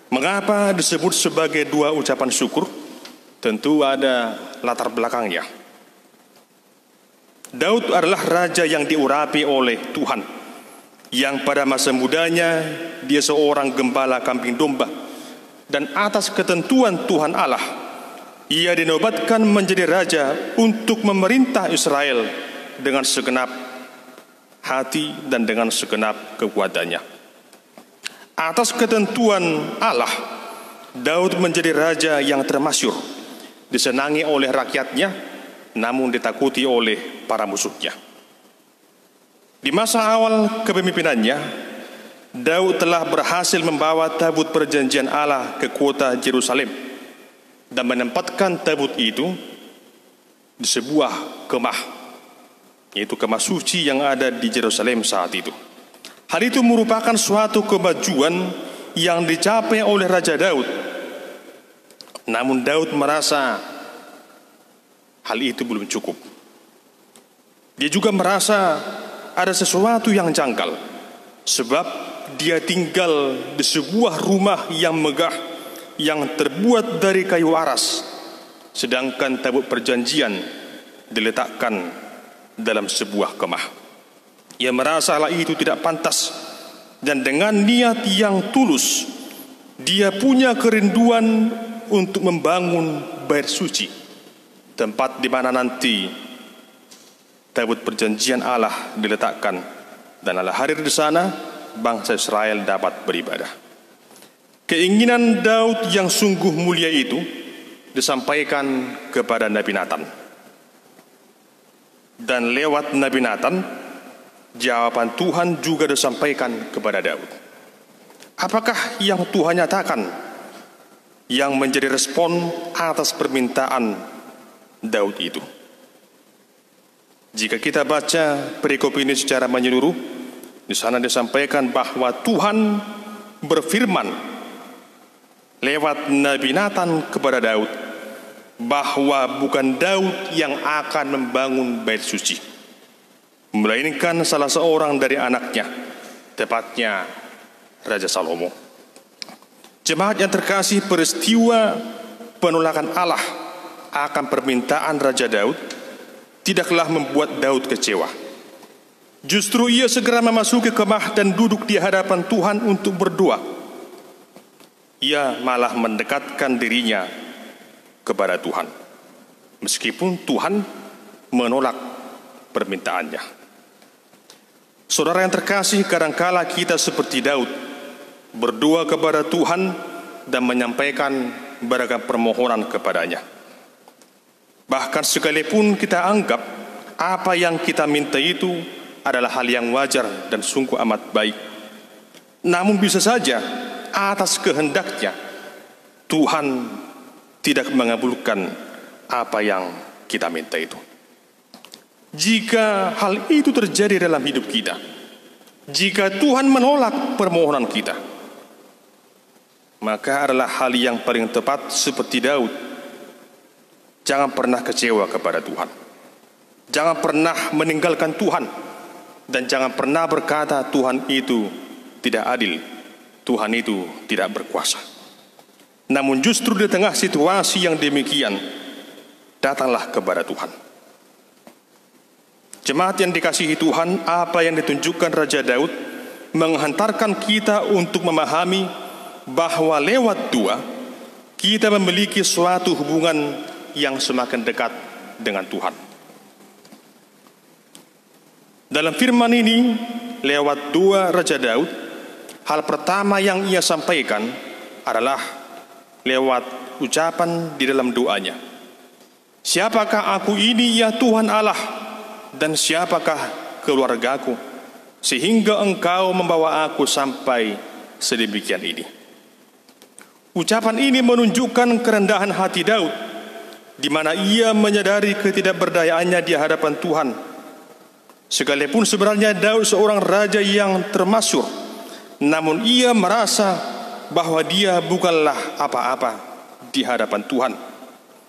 Mengapa disebut sebagai dua ucapan syukur? Tentu ada latar belakangnya. Daud adalah raja yang diurapi oleh Tuhan, yang pada masa mudanya dia seorang gembala kambing domba, dan atas ketentuan Tuhan Allah ia dinobatkan menjadi raja untuk memerintah Israel dengan segenap hati dan dengan segenap kekuatannya. Atas ketentuan Allah, Daud menjadi raja yang termasyhur, disenangi oleh rakyatnya, namun ditakuti oleh para musuhnya. Di masa awal kepemimpinannya, Daud telah berhasil membawa tabut perjanjian Allah ke kota Yerusalem dan menempatkan tabut itu di sebuah kemah, yaitu kemah suci yang ada di Yerusalem saat itu. Hal itu merupakan suatu kemajuan yang dicapai oleh Raja Daud. Namun Daud merasa hal itu belum cukup. Dia juga merasa ada sesuatu yang janggal, sebab dia tinggal di sebuah rumah yang megah yang terbuat dari kayu aras, sedangkan tabut perjanjian diletakkan dalam sebuah kemah. Ia merasa hal itu tidak pantas, dan dengan niat yang tulus dia punya kerinduan untuk membangun bait suci, tempat di mana nanti tabut perjanjian Allah diletakkan, dan Allah hadir di sana, bangsa Israel dapat beribadah. Keinginan Daud yang sungguh mulia itu disampaikan kepada Nabi Natan, dan lewat Nabi Natan jawaban Tuhan juga disampaikan kepada Daud. Apakah yang Tuhan nyatakan yang menjadi respon atas permintaan Daud itu? Jika kita baca perikop ini secara menyeluruh, di sana disampaikan bahwa Tuhan berfirman lewat Nabi Natan kepada Daud bahwa bukan Daud yang akan membangun bait suci, melainkan salah seorang dari anaknya, tepatnya Raja Salomo. Jemaat yang terkasih, peristiwa penolakan Allah akan permintaan Raja Daud tidaklah membuat Daud kecewa. Justru ia segera memasuki kemah dan duduk di hadapan Tuhan untuk berdoa. Ia malah mendekatkan dirinya kepada Tuhan, meskipun Tuhan menolak permintaannya. Saudara yang terkasih, kadangkala kita seperti Daud, berdoa kepada Tuhan dan menyampaikan beragam permohonan kepadanya. Bahkan sekalipun kita anggap apa yang kita minta itu adalah hal yang wajar dan sungguh amat baik, namun bisa saja atas kehendaknya Tuhan tidak mengabulkan apa yang kita minta itu. Jika hal itu terjadi dalam hidup kita, jika Tuhan menolak permohonan kita, maka adalah hal yang paling tepat seperti Daud. Jangan pernah kecewa kepada Tuhan. Jangan pernah meninggalkan Tuhan. Dan jangan pernah berkata Tuhan itu tidak adil, Tuhan itu tidak berkuasa. Namun justru di tengah situasi yang demikian, datanglah kepada Tuhan. Jemaat yang dikasihi Tuhan, apa yang ditunjukkan Raja Daud menghantarkan kita untuk memahami bahwa lewat doa kita memiliki suatu hubungan yang semakin dekat dengan Tuhan. Dalam firman ini, lewat doa Raja Daud, hal pertama yang ia sampaikan adalah lewat ucapan di dalam doanya. Siapakah aku ini ya Tuhan Allah, dan siapakah keluargaku, sehingga Engkau membawa aku sampai sedemikian ini. Ucapan ini menunjukkan kerendahan hati Daud, di mana ia menyadari ketidakberdayaannya di hadapan Tuhan. Sekalipun sebenarnya Daud seorang raja yang termasyhur, namun ia merasa bahwa dia bukanlah apa-apa di hadapan Tuhan.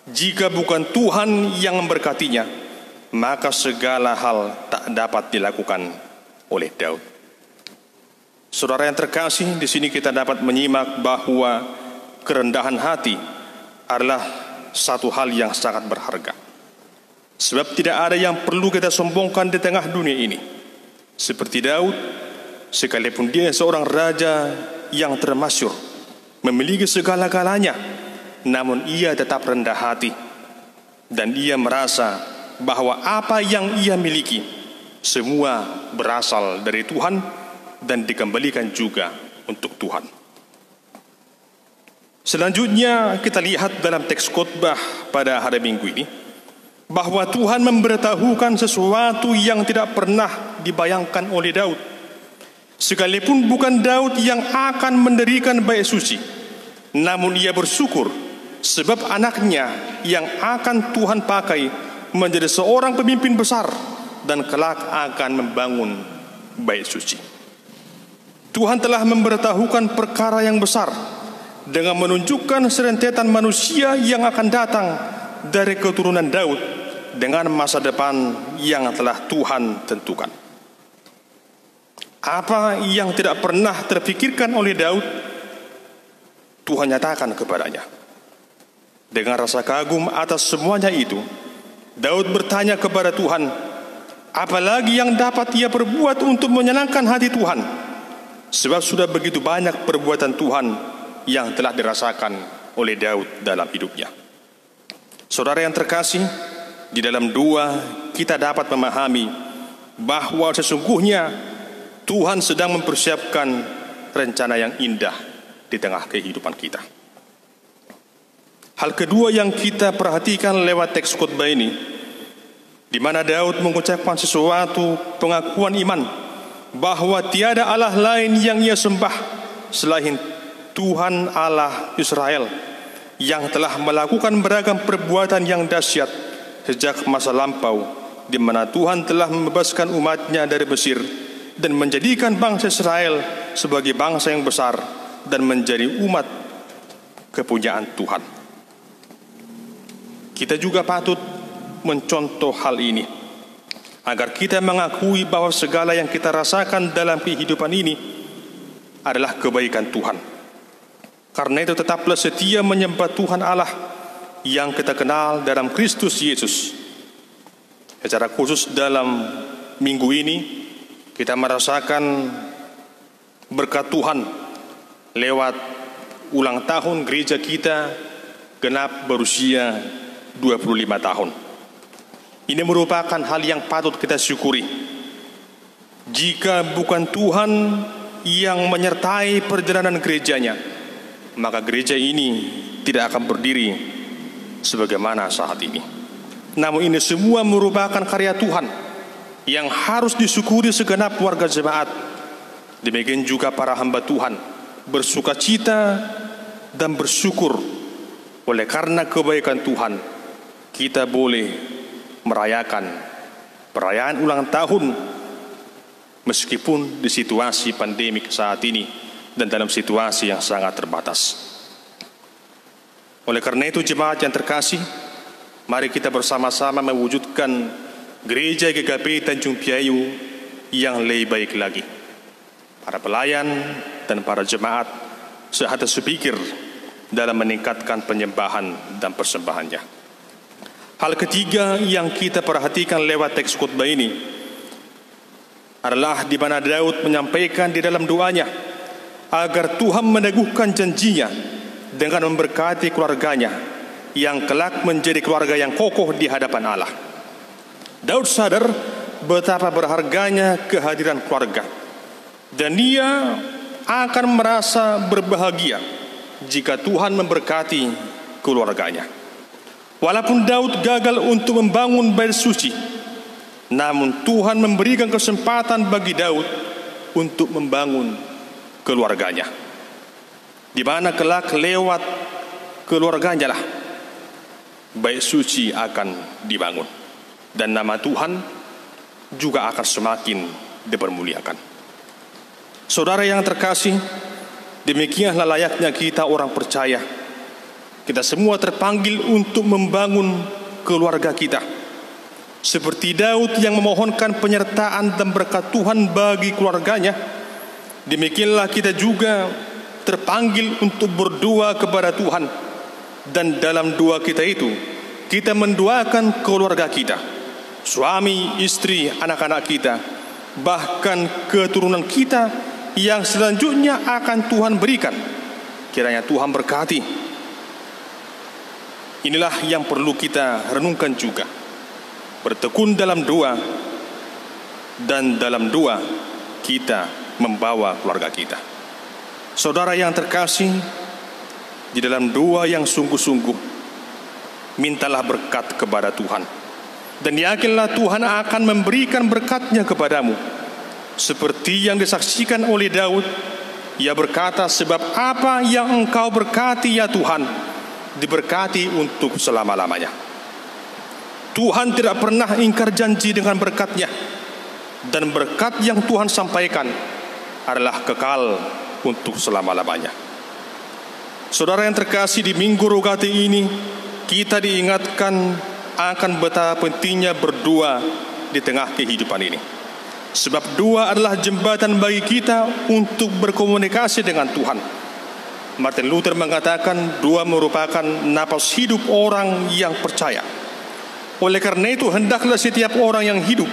Jika bukan Tuhan yang memberkatinya, maka segala hal tak dapat dilakukan oleh Daud. Saudara yang terkasih, di sini kita dapat menyimak bahwa kerendahan hati adalah satu hal yang sangat berharga. Sebab tidak ada yang perlu kita sombongkan di tengah dunia ini. Seperti Daud, sekalipun dia seorang raja yang termasyhur, memiliki segala-galanya, namun ia tetap rendah hati. Dan ia merasa bahwa apa yang ia miliki semua berasal dari Tuhan dan dikembalikan juga untuk Tuhan. Selanjutnya kita lihat dalam teks khotbah pada hari Minggu ini bahwa Tuhan memberitahukan sesuatu yang tidak pernah dibayangkan oleh Daud. Sekalipun bukan Daud yang akan mendirikan bait suci, namun ia bersyukur sebab anaknya yang akan Tuhan pakai menjadi seorang pemimpin besar dan kelak akan membangun bait suci. Tuhan telah memberitahukan perkara yang besar dengan menunjukkan serentetan manusia yang akan datang dari keturunan Daud dengan masa depan yang telah Tuhan tentukan. Apa yang tidak pernah terpikirkan oleh Daud, Tuhan nyatakan kepadanya. Dengan rasa kagum atas semuanya itu, Daud bertanya kepada Tuhan, apalagi yang dapat ia perbuat untuk menyenangkan hati Tuhan? Sebab sudah begitu banyak perbuatan Tuhan yang telah dirasakan oleh Daud dalam hidupnya. Saudara yang terkasih, di dalam doa kita dapat memahami bahwa sesungguhnya Tuhan sedang mempersiapkan rencana yang indah di tengah kehidupan kita. Hal kedua yang kita perhatikan lewat teks khotbah ini, di mana Daud mengucapkan sesuatu pengakuan iman bahwa tiada Allah lain yang ia sembah selain Tuhan Allah Israel yang telah melakukan beragam perbuatan yang dahsyat sejak masa lampau, di mana Tuhan telah membebaskan umatnya dari Mesir dan menjadikan bangsa Israel sebagai bangsa yang besar dan menjadi umat kepunyaan Tuhan. Kita juga patut mencontoh hal ini agar kita mengakui bahwa segala yang kita rasakan dalam kehidupan ini adalah kebaikan Tuhan. Karena itu tetaplah setia menyembah Tuhan Allah yang kita kenal dalam Kristus Yesus. Secara khusus dalam minggu ini kita merasakan berkat Tuhan lewat ulang tahun gereja kita genap berusia 25 tahun. Ini merupakan hal yang patut kita syukuri. Jika bukan Tuhan yang menyertai perjalanan gerejanya, maka gereja ini tidak akan berdiri sebagaimana saat ini. Namun ini semua merupakan karya Tuhan yang harus disyukuri segenap warga jemaat. Demikian juga para hamba Tuhan bersuka cita dan bersyukur oleh karena kebaikan Tuhan. Kita boleh merayakan perayaan ulang tahun meskipun di situasi pandemik saat ini dan dalam situasi yang sangat terbatas. Oleh karena itu jemaat yang terkasih, mari kita bersama-sama mewujudkan gereja GKP Tanjung Piayu yang lebih baik lagi. Para pelayan dan para jemaat sehati sepikir dalam meningkatkan penyembahan dan persembahannya. Hal ketiga yang kita perhatikan lewat teks khotbah ini adalah di mana Daud menyampaikan di dalam doanya agar Tuhan meneguhkan janjinya dengan memberkati keluarganya yang kelak menjadi keluarga yang kokoh di hadapan Allah. Daud sadar betapa berharganya kehadiran keluarga dan dia akan merasa berbahagia jika Tuhan memberkati keluarganya. Walaupun Daud gagal untuk membangun bait suci, namun Tuhan memberikan kesempatan bagi Daud untuk membangun keluarganya, di mana kelak lewat keluarganya lah bait suci akan dibangun, dan nama Tuhan juga akan semakin dipermuliakan. Saudara yang terkasih, demikianlah layaknya kita orang percaya. Kita semua terpanggil untuk membangun keluarga kita, seperti Daud yang memohonkan penyertaan dan berkat Tuhan bagi keluarganya. Demikianlah kita juga terpanggil untuk berdoa kepada Tuhan, dan dalam doa kita itu kita mendoakan keluarga kita, suami, istri, anak-anak kita, bahkan keturunan kita yang selanjutnya akan Tuhan berikan. Kiranya Tuhan berkati. Inilah yang perlu kita renungkan juga. Bertekun dalam doa, dan dalam doa kita membawa keluarga kita. Saudara yang terkasih, di dalam doa yang sungguh-sungguh, mintalah berkat kepada Tuhan, dan yakinlah Tuhan akan memberikan berkat-Nya kepadamu. Seperti yang disaksikan oleh Daud, ia berkata, sebab apa yang Engkau berkati ya Tuhan, diberkati untuk selama-lamanya. Tuhan tidak pernah ingkar janji dengan berkat-Nya, dan berkat yang Tuhan sampaikan adalah kekal untuk selama-lamanya. Saudara yang terkasih, di Minggu Rogati ini kita diingatkan akan betapa pentingnya berdoa di tengah kehidupan ini. Sebab doa adalah jembatan bagi kita untuk berkomunikasi dengan Tuhan. Martin Luther mengatakan doa merupakan napas hidup orang yang percaya. Oleh karena itu, hendaklah setiap orang yang hidup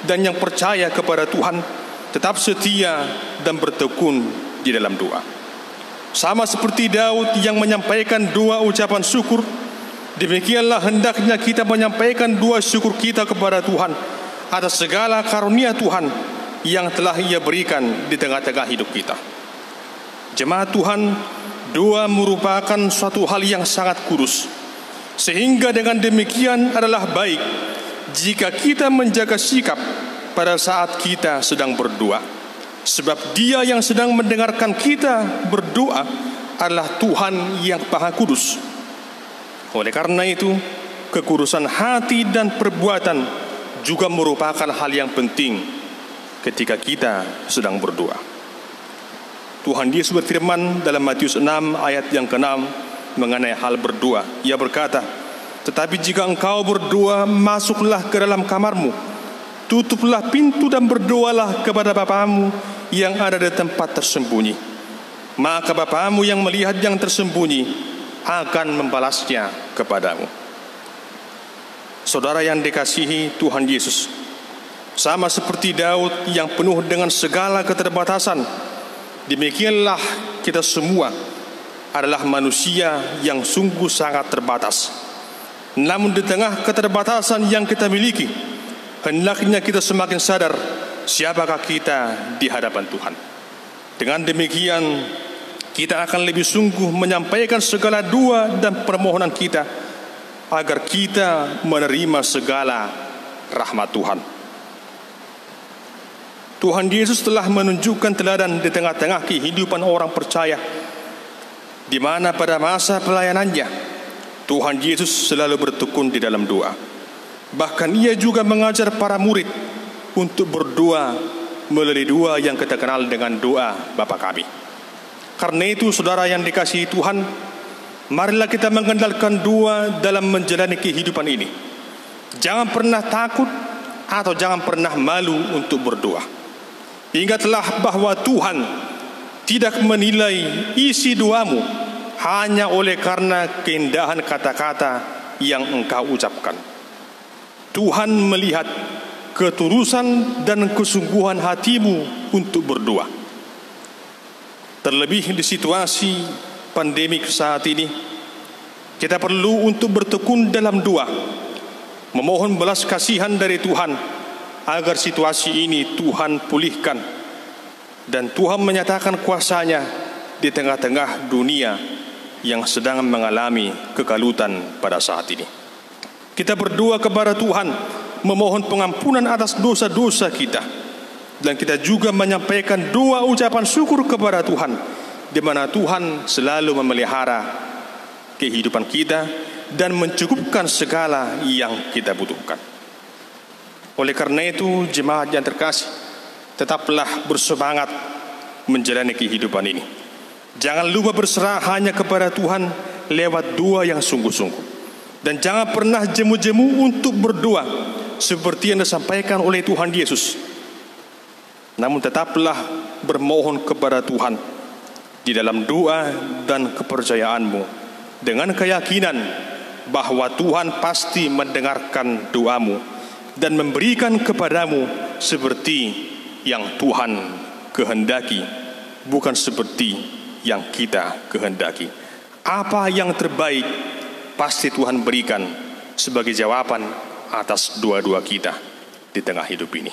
dan yang percaya kepada Tuhan tetap setia dan bertekun di dalam doa. Sama seperti Daud yang menyampaikan doa ucapan syukur, demikianlah hendaknya kita menyampaikan doa syukur kita kepada Tuhan atas segala karunia Tuhan yang telah Ia berikan di tengah-tengah hidup kita. Jemaat Tuhan, doa merupakan suatu hal yang sangat kudus, sehingga dengan demikian adalah baik jika kita menjaga sikap pada saat kita sedang berdoa, sebab Dia yang sedang mendengarkan kita berdoa adalah Tuhan yang Maha Kudus. Oleh karena itu, kekudusan hati dan perbuatan juga merupakan hal yang penting ketika kita sedang berdoa. Tuhan Yesus berfirman dalam Matius 6 ayat yang ke-6 mengenai hal berdoa. Ia berkata, tetapi jika engkau berdoa, masuklah ke dalam kamarmu, tutuplah pintu dan berdoalah kepada Bapamu yang ada di tempat tersembunyi. Maka Bapamu yang melihat yang tersembunyi akan membalasnya kepadamu. Saudara yang dikasihi Tuhan Yesus, sama seperti Daud yang penuh dengan segala keterbatasan, demikianlah kita semua adalah manusia yang sungguh sangat terbatas. Namun di tengah keterbatasan yang kita miliki, hendaknya kita semakin sadar siapakah kita di hadapan Tuhan. Dengan demikian, kita akan lebih sungguh menyampaikan segala doa dan permohonan kita, agar kita menerima segala rahmat Tuhan. Tuhan Yesus telah menunjukkan teladan di tengah-tengah kehidupan orang percaya, di mana pada masa pelayanannya Tuhan Yesus selalu bertekun di dalam doa. Bahkan Ia juga mengajar para murid untuk berdoa melalui doa yang kita kenal dengan doa Bapa Kami. Karena itu, saudara yang dikasihi Tuhan, marilah kita mengandalkan doa dalam menjalani kehidupan ini. Jangan pernah takut atau jangan pernah malu untuk berdoa. Ingatlah bahwa Tuhan tidak menilai isi doamu hanya oleh karena keindahan kata-kata yang engkau ucapkan. Tuhan melihat ketulusan dan kesungguhan hatimu untuk berdoa. Terlebih di situasi pandemik saat ini, kita perlu untuk bertekun dalam doa, memohon belas kasihan dari Tuhan agar situasi ini Tuhan pulihkan dan Tuhan menyatakan kuasa-Nya di tengah-tengah dunia yang sedang mengalami kekalutan pada saat ini. Kita berdoa kepada Tuhan, memohon pengampunan atas dosa-dosa kita. Dan kita juga menyampaikan doa ucapan syukur kepada Tuhan, di mana Tuhan selalu memelihara kehidupan kita dan mencukupkan segala yang kita butuhkan. Oleh karena itu, jemaat yang terkasih, tetaplah bersemangat menjalani kehidupan ini. Jangan lupa berserah hanya kepada Tuhan lewat doa yang sungguh-sungguh. Dan jangan pernah jemu-jemu untuk berdoa seperti yang disampaikan oleh Tuhan Yesus. Namun tetaplah bermohon kepada Tuhan di dalam doa dan kepercayaanmu, dengan keyakinan bahwa Tuhan pasti mendengarkan doamu dan memberikan kepadamu seperti yang Tuhan kehendaki, bukan seperti yang kita kehendaki. Apa yang terbaik pasti Tuhan berikan sebagai jawaban atas doa-doa kita di tengah hidup ini.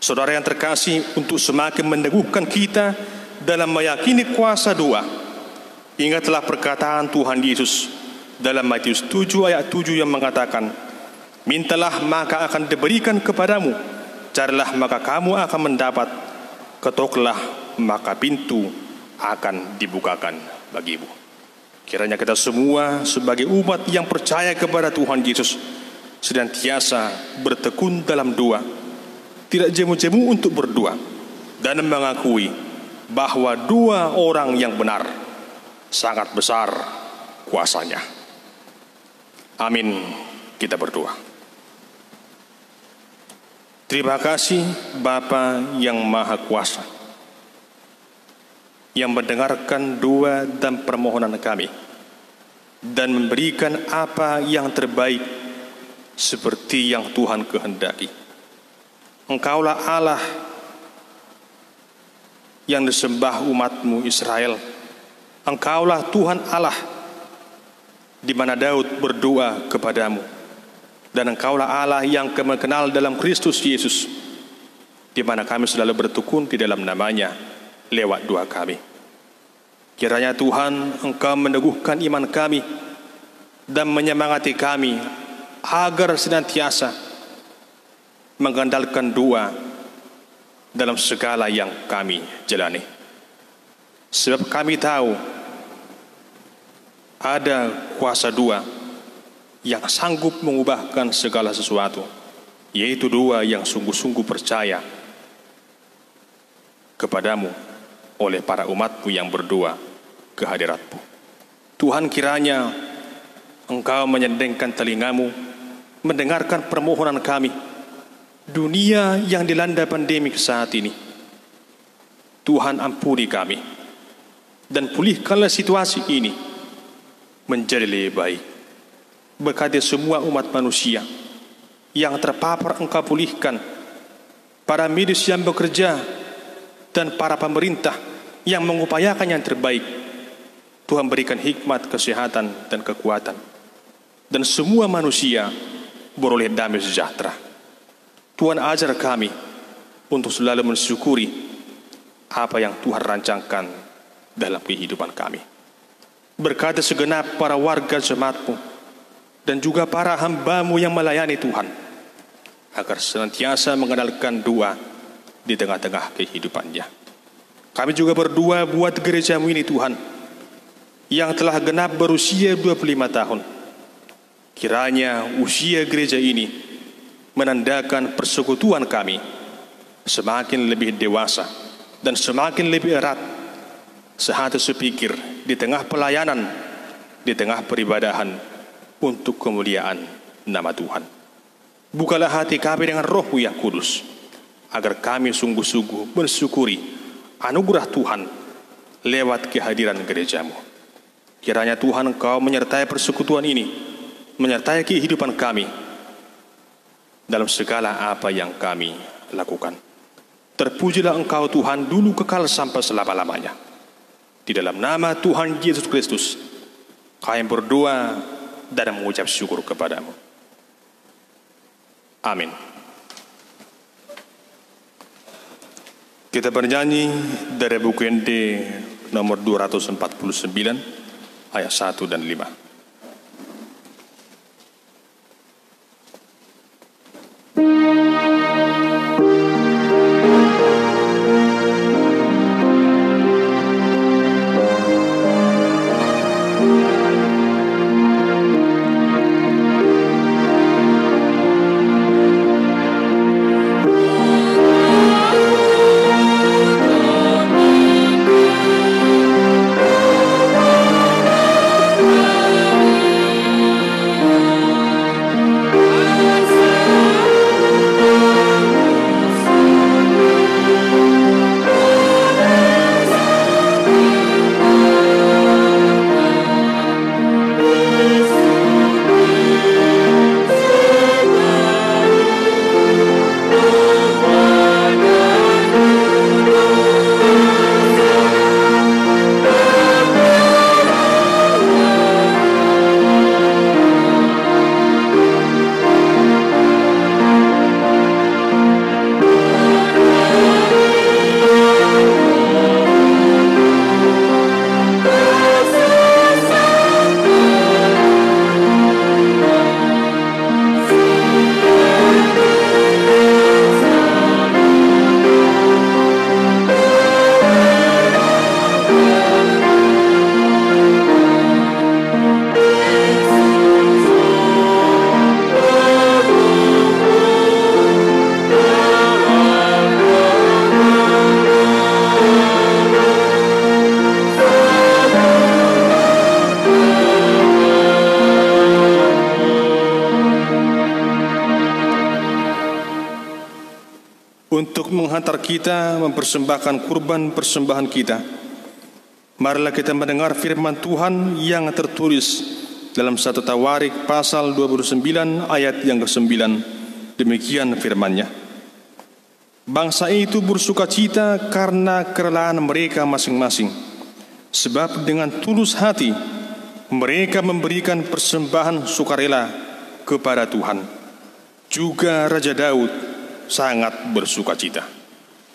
Saudara yang terkasih, untuk semakin meneguhkan kita dalam meyakini kuasa doa, ingatlah perkataan Tuhan Yesus dalam Matius 7 ayat 7 yang mengatakan, mintalah maka akan diberikan kepadamu, carilah maka kamu akan mendapat, ketoklah maka pintu akan dibukakan bagimu. Kiranya kita semua sebagai umat yang percaya kepada Tuhan Yesus senantiasa bertekun dalam doa, tidak jemu-jemu untuk berdoa, dan mengakui bahwa doa orang yang benar sangat besar kuasanya. Amin. Kita berdoa. Terima kasih Bapa yang Maha Kuasa, yang mendengarkan doa dan permohonan kami dan memberikan apa yang terbaik seperti yang Tuhan kehendaki. Engkaulah Allah yang disembah umatmu Israel. Engkaulah Tuhan Allah di mana Daud berdoa kepadamu. Dan Engkaulah Allah yang kami kenal dalam Kristus Yesus, di mana kami selalu bertekun di dalam namanya lewat doa kami. Kiranya Tuhan Engkau meneguhkan iman kami dan menyemangati kami agar senantiasa mengandalkan doa dalam segala yang kami jalani. Sebab kami tahu ada kuasa doa yang sanggup mengubahkan segala sesuatu, yaitu doa yang sungguh-sungguh percaya kepadamu oleh para umatmu yang berdoa ke hadiratmu. Tuhan, kiranya Engkau menyendengkan telingamu mendengarkan permohonan kami. Dunia yang dilanda pandemik saat ini, Tuhan ampuni kami dan pulihkanlah situasi ini menjadi lebih baik. Berkati semua umat manusia yang terpapar Engkau pulihkan, para medis yang bekerja dan para pemerintah yang mengupayakan yang terbaik. Tuhan berikan hikmat, kesehatan dan kekuatan, dan semua manusia beroleh damai sejahtera. Tuhan ajar kami untuk selalu mensyukuri apa yang Tuhan rancangkan dalam kehidupan kami. Berkati segenap para warga jemaat-Mu dan juga para hamba-Mu yang melayani Tuhan, agar senantiasa mengandalkan doa di tengah-tengah kehidupannya. Kami juga berdoa buat gereja-Mu ini Tuhan, yang telah genap berusia 25 tahun. Kiranya usia gereja ini menandakan persekutuan kami semakin lebih dewasa dan semakin lebih erat, sehati sepikir di tengah pelayanan, di tengah peribadahan untuk kemuliaan nama Tuhan. Bukalah hati kami dengan Roh-Mu yang kudus, agar kami sungguh-sungguh mensyukuri anugerah Tuhan lewat kehadiran gereja-Mu. Kiranya Tuhan Engkau menyertai persekutuan ini, menyertai kehidupan kami dalam segala apa yang kami lakukan. Terpujilah Engkau Tuhan dulu kekal sampai selama-lamanya. Di dalam nama Tuhan Yesus Kristus, kami berdoa dan mengucap syukur kepadamu. Amin. Kita bernyanyi dari buku ND nomor 249 ayat 1 dan 5. untuk menghantar kita mempersembahkan kurban persembahan kita. Marilah kita mendengar firman Tuhan yang tertulis dalam 1 Tawarik pasal 29 ayat yang ke-9. Demikian firman-Nya. Bangsa itu bersukacita karena kerelaan mereka masing-masing, sebab dengan tulus hati mereka memberikan persembahan sukarela kepada Tuhan. Juga Raja Daud sangat bersukacita.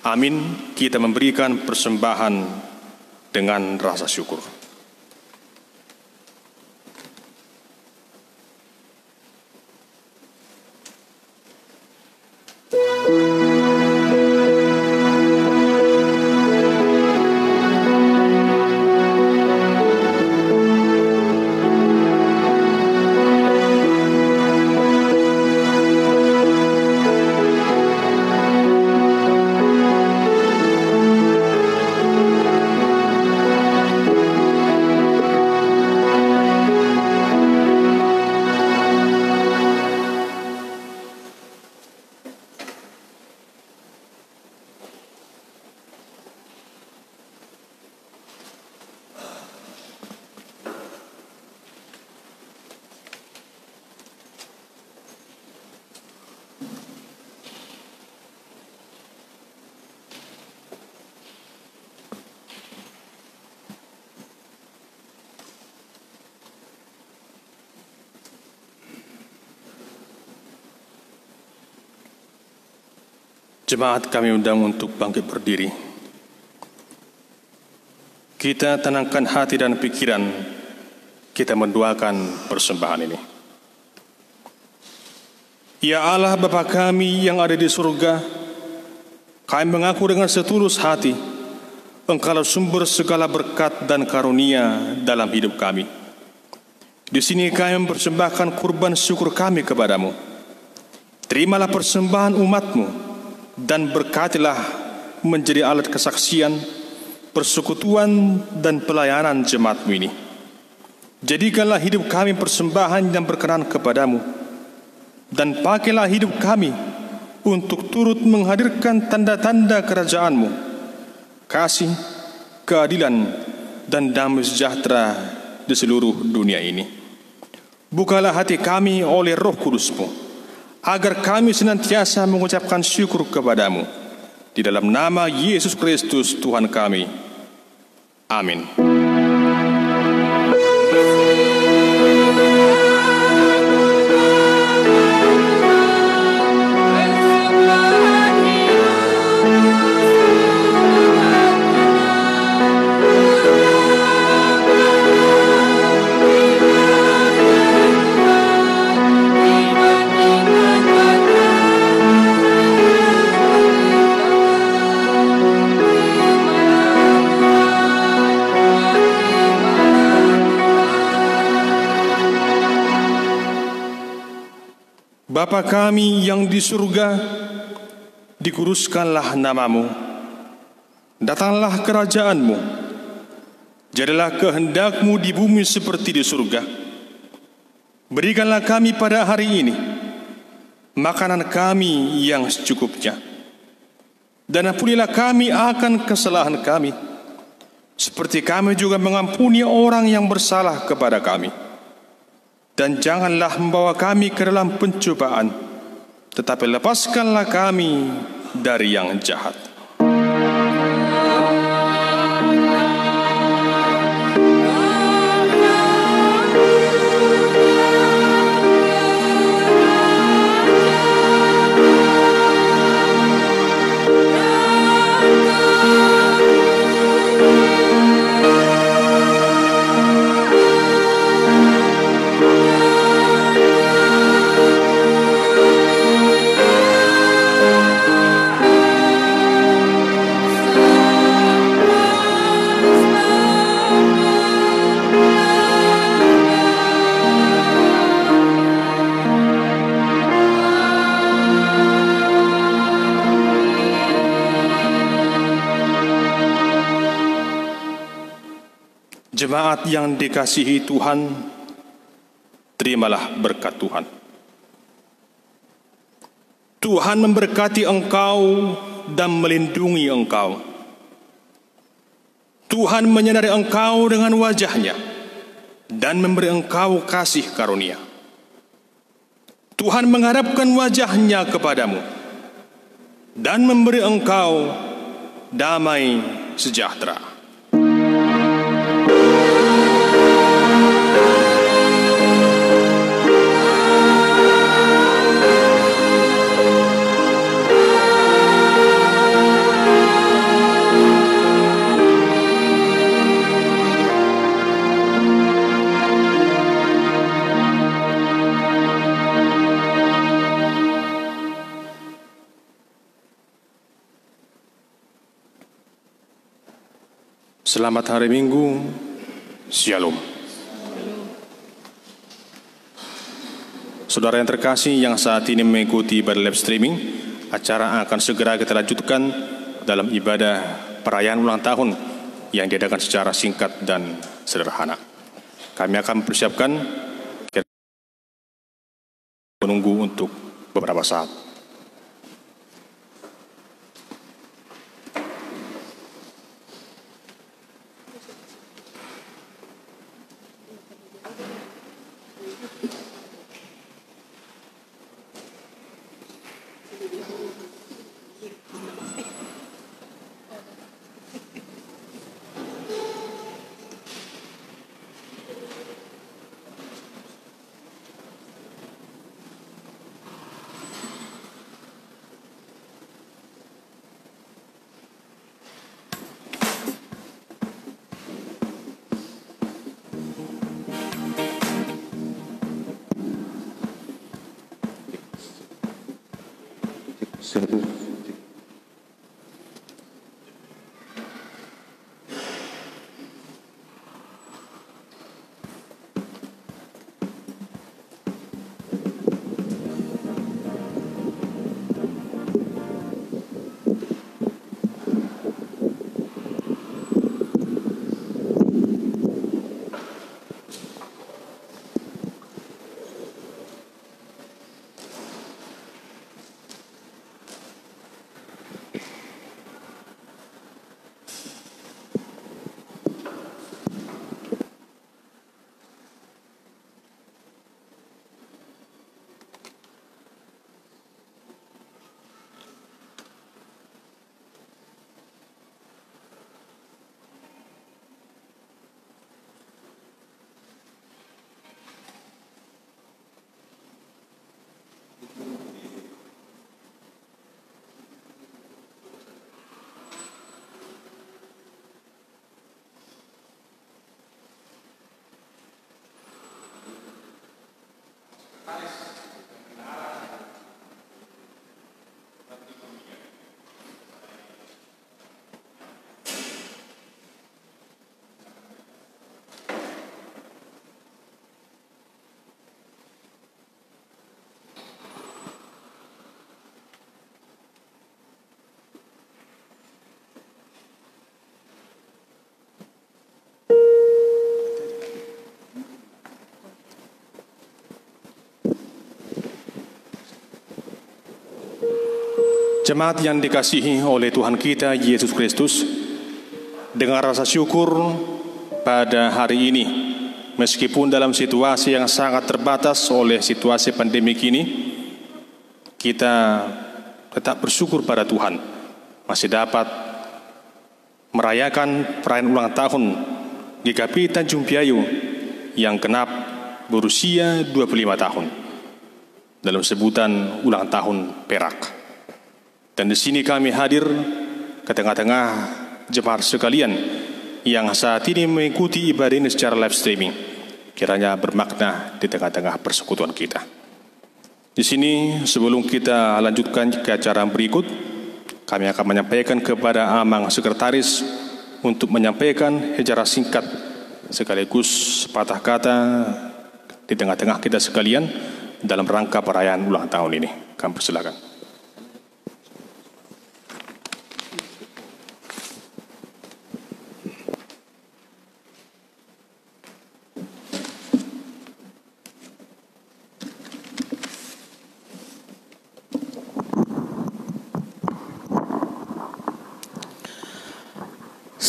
Amin. Kita memberikan persembahan dengan rasa syukur. Jemaat kami undang untuk bangkit berdiri. Kita tenangkan hati dan pikiran, kita mendoakan persembahan ini. Ya Allah Bapa kami yang ada di surga, kami mengaku dengan setulus hati, Engkaulah sumber segala berkat dan karunia dalam hidup kami. Di sini kami mempersembahkan kurban syukur kami kepadamu. Terimalah persembahan umat-Mu, dan berkatilah menjadi alat kesaksian, persekutuan dan pelayanan jemaat-Mu ini. Jadikanlah hidup kami persembahan yang berkenan kepadamu, dan pakailah hidup kami untuk turut menghadirkan tanda-tanda kerajaan-Mu, kasih, keadilan, dan damai sejahtera di seluruh dunia ini. Bukalah hati kami oleh Roh Kudus-Mu, agar kami senantiasa mengucapkan syukur kepadamu. Di dalam nama Yesus Kristus Tuhan kami. Amin. Bapa kami yang di surga, dikuduskanlah nama-Mu. Datanglah kerajaan-Mu. Jadilah kehendak-Mu di bumi seperti di surga. Berikanlah kami pada hari ini makanan kami yang secukupnya. Dan ampunilah kami akan kesalahan kami, seperti kami juga mengampuni orang yang bersalah kepada kami. Dan janganlah membawa kami ke dalam pencobaan, tetapi lepaskanlah kami dari yang jahat. Jemaat yang dikasihi Tuhan, terimalah berkat Tuhan. Tuhan memberkati engkau dan melindungi engkau. Tuhan menyinari engkau dengan wajah-Nya dan memberi engkau kasih karunia. Tuhan mengharapkan wajah-Nya kepadamu dan memberi engkau damai sejahtera. Selamat hari Minggu, Shalom. Saudara yang terkasih yang saat ini mengikuti ibadah live streaming, acara akan segera kita lanjutkan dalam ibadah perayaan ulang tahun yang diadakan secara singkat dan sederhana. Kami akan mempersiapkan menunggu untuk beberapa saat. Jemaat yang dikasihi oleh Tuhan kita Yesus Kristus, dengan rasa syukur pada hari ini, meskipun dalam situasi yang sangat terbatas oleh situasi pandemik ini, kita tetap bersyukur pada Tuhan masih dapat merayakan perayaan ulang tahun GKP Tanjung Piayu yang genap berusia 25 tahun dalam sebutan ulang tahun perak. Dan di sini kami hadir ke tengah-tengah jemaat sekalian yang saat ini mengikuti ibadah ini secara live streaming. Kiranya bermakna di tengah-tengah persekutuan kita. Di sini sebelum kita lanjutkan ke acara berikut, kami akan menyampaikan kepada Amang Sekretaris untuk menyampaikan hijrah singkat sekaligus sepatah kata di tengah-tengah kita sekalian dalam rangka perayaan ulang tahun ini. Kami persilakan.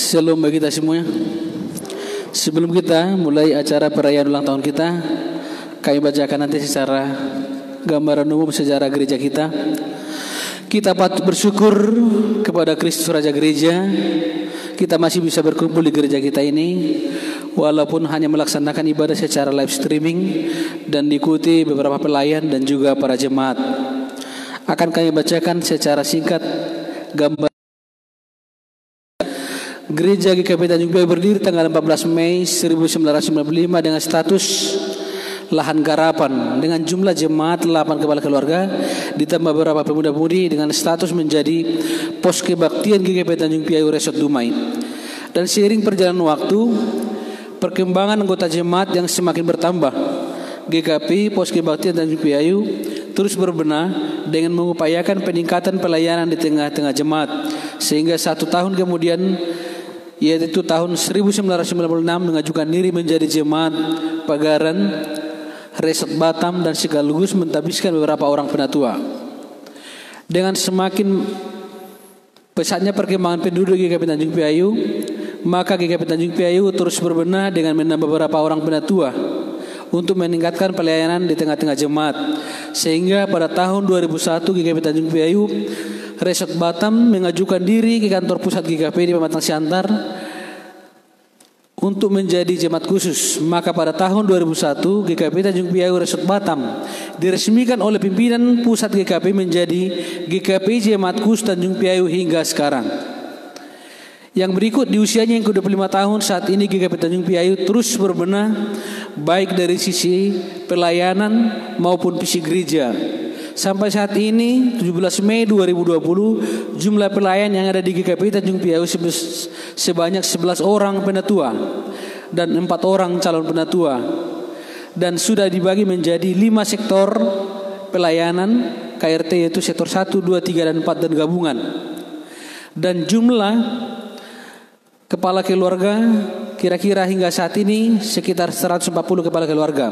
Shalom bagi kita semuanya. Sebelum kita mulai acara perayaan ulang tahun kita, kami bacakan nanti secara gambaran umum sejarah gereja kita. Kita patut bersyukur kepada Kristus Raja Gereja. Kita masih bisa berkumpul di gereja kita ini, walaupun hanya melaksanakan ibadah secara live streaming dan diikuti beberapa pelayan dan juga para jemaat. Akan kami bacakan secara singkat gambar Gereja GKP Tanjung Priok berdiri tanggal 14 Mei 1995 dengan status lahan garapan dengan jumlah jemaat 8 kepala keluarga ditambah beberapa pemuda-pemudi dengan status menjadi pos kebaktian GKP Tanjung Priok Resort Dumai. Dan seiring perjalanan waktu, perkembangan anggota jemaat yang semakin bertambah, GKP Pos Kebaktian Tanjung Priok terus berbenah dengan mengupayakan peningkatan pelayanan di tengah-tengah jemaat, sehingga 1 tahun kemudian, yaitu tahun 1996, mengajukan diri menjadi jemaat Pagaran Resort Batam dan sekaligus mentabiskan beberapa orang penatua. Dengan semakin pesatnya perkembangan penduduk GKP Tanjung Priok, maka GKP Tanjung Priok terus berbenah dengan menambah beberapa orang penatua untuk meningkatkan pelayanan di tengah-tengah jemaat, sehingga pada tahun 2001 GKP Tanjung Priok Resort Batam mengajukan diri ke kantor pusat GKP di Pematang Siantar untuk menjadi jemaat khusus. Maka pada tahun 2001 GKP Tanjung Priok Resort Batam diresmikan oleh pimpinan pusat GKP menjadi GKP Jemaat Khusus Tanjung Priok hingga sekarang. Yang berikut di usianya yang ke-25 tahun saat ini GKP Tanjung Priok terus berbenah baik dari sisi pelayanan maupun visi gereja. Sampai saat ini 17 Mei 2020 jumlah pelayan yang ada di GKP Tanjung Priok sebanyak 11 orang penatua dan 4 orang calon penatua, dan sudah dibagi menjadi 5 sektor pelayanan KRT, yaitu sektor 1, 2, 3, dan 4 dan gabungan. Dan jumlah kepala keluarga kira-kira hingga saat ini sekitar 140 kepala keluarga.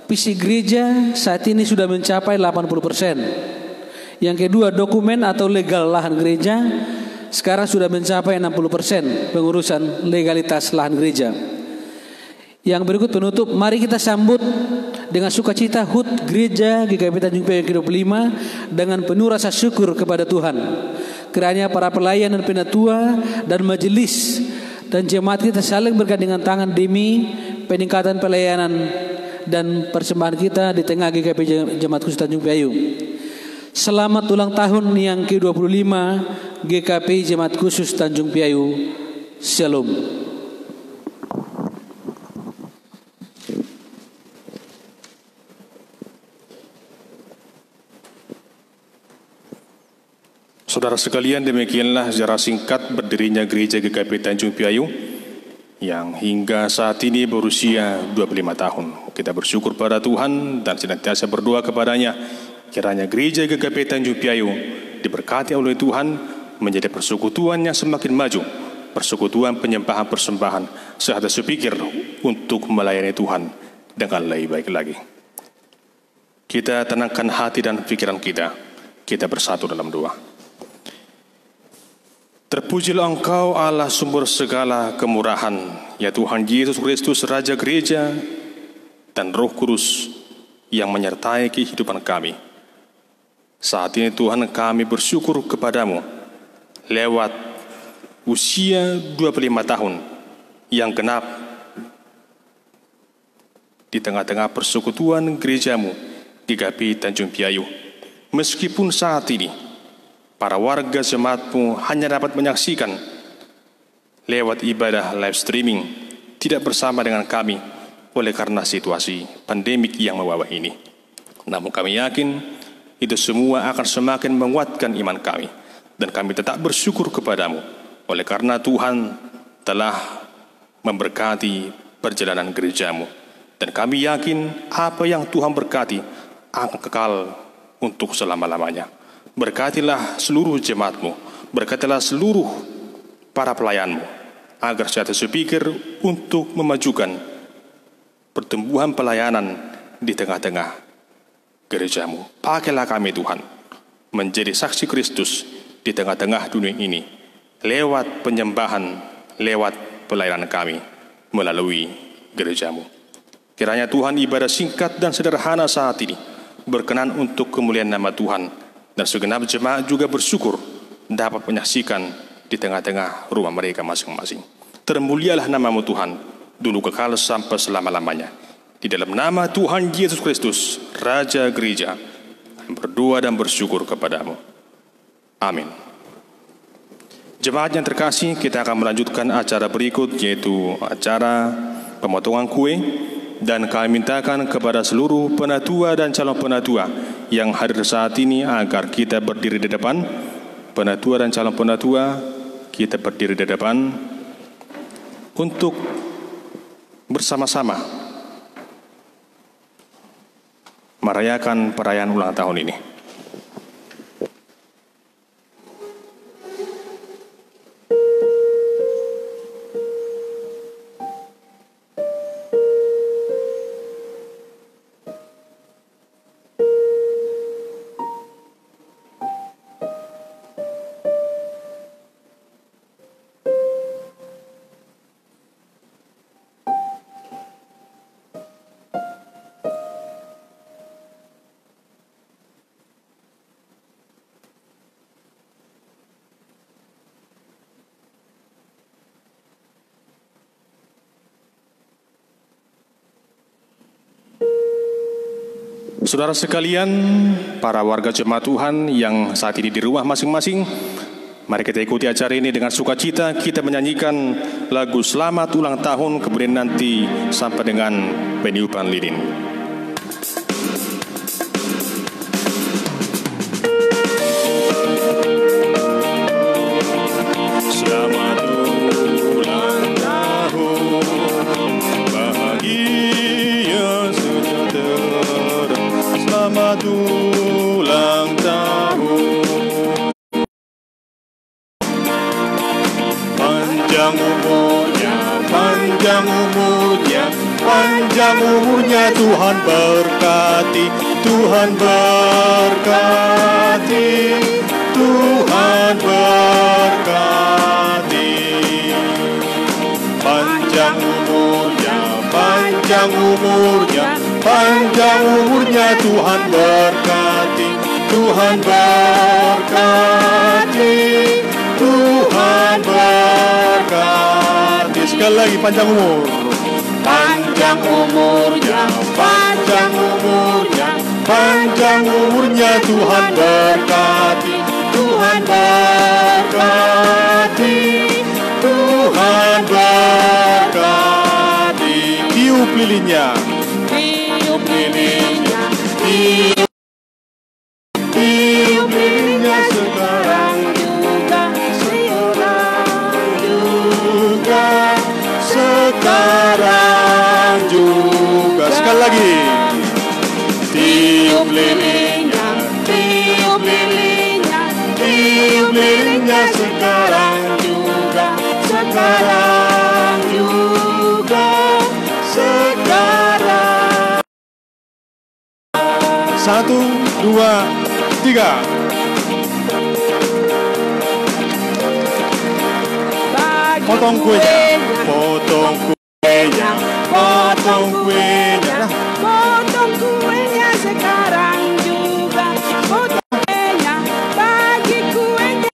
Visi gereja saat ini sudah mencapai 80%. Yang kedua, dokumen atau legal lahan gereja sekarang sudah mencapai 60% pengurusan legalitas lahan gereja. Yang berikut penutup, mari kita sambut dengan sukacita HUT Gereja GKP Tanjung Priok ke-25 dengan penuh rasa syukur kepada Tuhan. Kiranya para pelayan dan penatua dan majelis dan jemaat kita saling bergandengan tangan demi peningkatan pelayanan dan persembahan kita di tengah GKP Jemaat Khusus Tanjung Priok. Selamat ulang tahun yang ke-25 GKP Jemaat Khusus Tanjung Priok. Shalom. Saudara sekalian, demikianlah sejarah singkat berdirinya gereja GKP Tanjung Priok yang hingga saat ini berusia 25 tahun. Kita bersyukur pada Tuhan dan senantiasa berdoa kepadanya, kiranya gereja GKP Tanjung Priok diberkati oleh Tuhan menjadi persekutuan yang semakin maju, persekutuan penyembahan persembahan serta sepikir untuk melayani Tuhan dengan lebih baik lagi. Kita tenangkan hati dan pikiran kita bersatu dalam doa. Terpujilah Engkau Allah sumber segala kemurahan, ya Tuhan Yesus Kristus Raja Gereja dan Roh Kudus yang menyertai kehidupan kami. Saat ini Tuhan, kami bersyukur kepadamu lewat usia 25 tahun yang genap di tengah-tengah persekutuan gerejamu GKP Tanjung Priok. Meskipun saat ini para warga jemaatmu hanya dapat menyaksikan lewat ibadah live streaming, tidak bersama dengan kami oleh karena situasi pandemik yang mewabah ini. Namun kami yakin itu semua akan semakin menguatkan iman kami, dan kami tetap bersyukur kepadamu oleh karena Tuhan telah memberkati perjalanan gerejamu. Dan kami yakin apa yang Tuhan berkati akan kekal untuk selama-lamanya. Berkatilah seluruh jemaatmu, berkatilah seluruh para pelayanmu, agar secara sepikir untuk memajukan pertumbuhan pelayanan di tengah-tengah gerejamu. Pakailah kami Tuhan, menjadi saksi Kristus di tengah-tengah dunia ini, lewat penyembahan lewat pelayanan kami melalui gerejamu. Kiranya Tuhan ibadah singkat dan sederhana saat ini berkenan untuk kemuliaan nama Tuhan, dan segenap jemaat juga bersyukur dapat menyaksikan di tengah-tengah rumah mereka masing-masing. Termulialah namamu Tuhan, dulu kekal sampai selama-lamanya. Di dalam nama Tuhan Yesus Kristus, Raja Gereja, berdoa dan bersyukur kepadamu. Amin. Jemaat yang terkasih, kita akan melanjutkan acara berikut, yaitu acara pemotongan kue. Dan kami mintakan kepada seluruh penatua dan calon penatua yang hadir saat ini agar kita berdiri di depan. Penatua dan calon penatua, kita berdiri di depan untuk bersama-sama merayakan perayaan ulang tahun ini. Saudara sekalian, para warga jemaat Tuhan yang saat ini di rumah masing-masing, mari kita ikuti acara ini dengan sukacita. Kita menyanyikan lagu Selamat Ulang Tahun, kemudian nanti sampai dengan peniupan lilin. Selamat ulang tahun, bahagia sejahtera. Selamat ulang tahun, panjang umurnya, panjang umurnya, panjang umurnya. Tuhan berkati, Tuhan berkati, Tuhan berkati. Panjang umurnya, panjang umurnya, panjang umurnya. Tuhan berkati, Tuhan berkati, Tuhan berkati. Sekali lagi, panjang umur, panjang umurnya, panjang umurnya, panjang umurnya. Tuhan berkati, Tuhan berkati, Tuhan berkati. Tiup lilinnya, tiup lilinnya, tiup lilinnya sekarang juga, sekarang juga, sekarang juga. Sekali lagi, tiup lilinnya, tiup lilinnya, tiup lilinnya sekarang juga, sekarang juga, sekarang. 1, 2, 3. Potong kuenya, potong kuenya, potong kuenya, Potong kuenya sekarang juga, potong kuenya, bagi kuenya.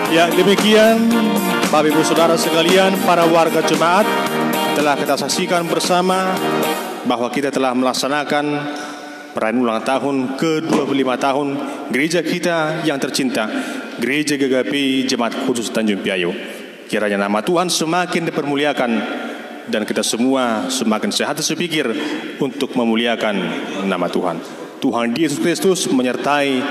Ya, demikian Bapak Ibu Saudara sekalian, para warga jemaat, telah kita saksikan bersama bahwa kita telah melaksanakan perayaan ulang tahun ke-25 tahun gereja kita yang tercinta, Gereja GKP Jemaat Khusus Tanjung Piayu. Kiranya nama Tuhan semakin dipermuliakan dan kita semua semakin sehat sepikir untuk memuliakan nama Tuhan. Tuhan Yesus Kristus menyertai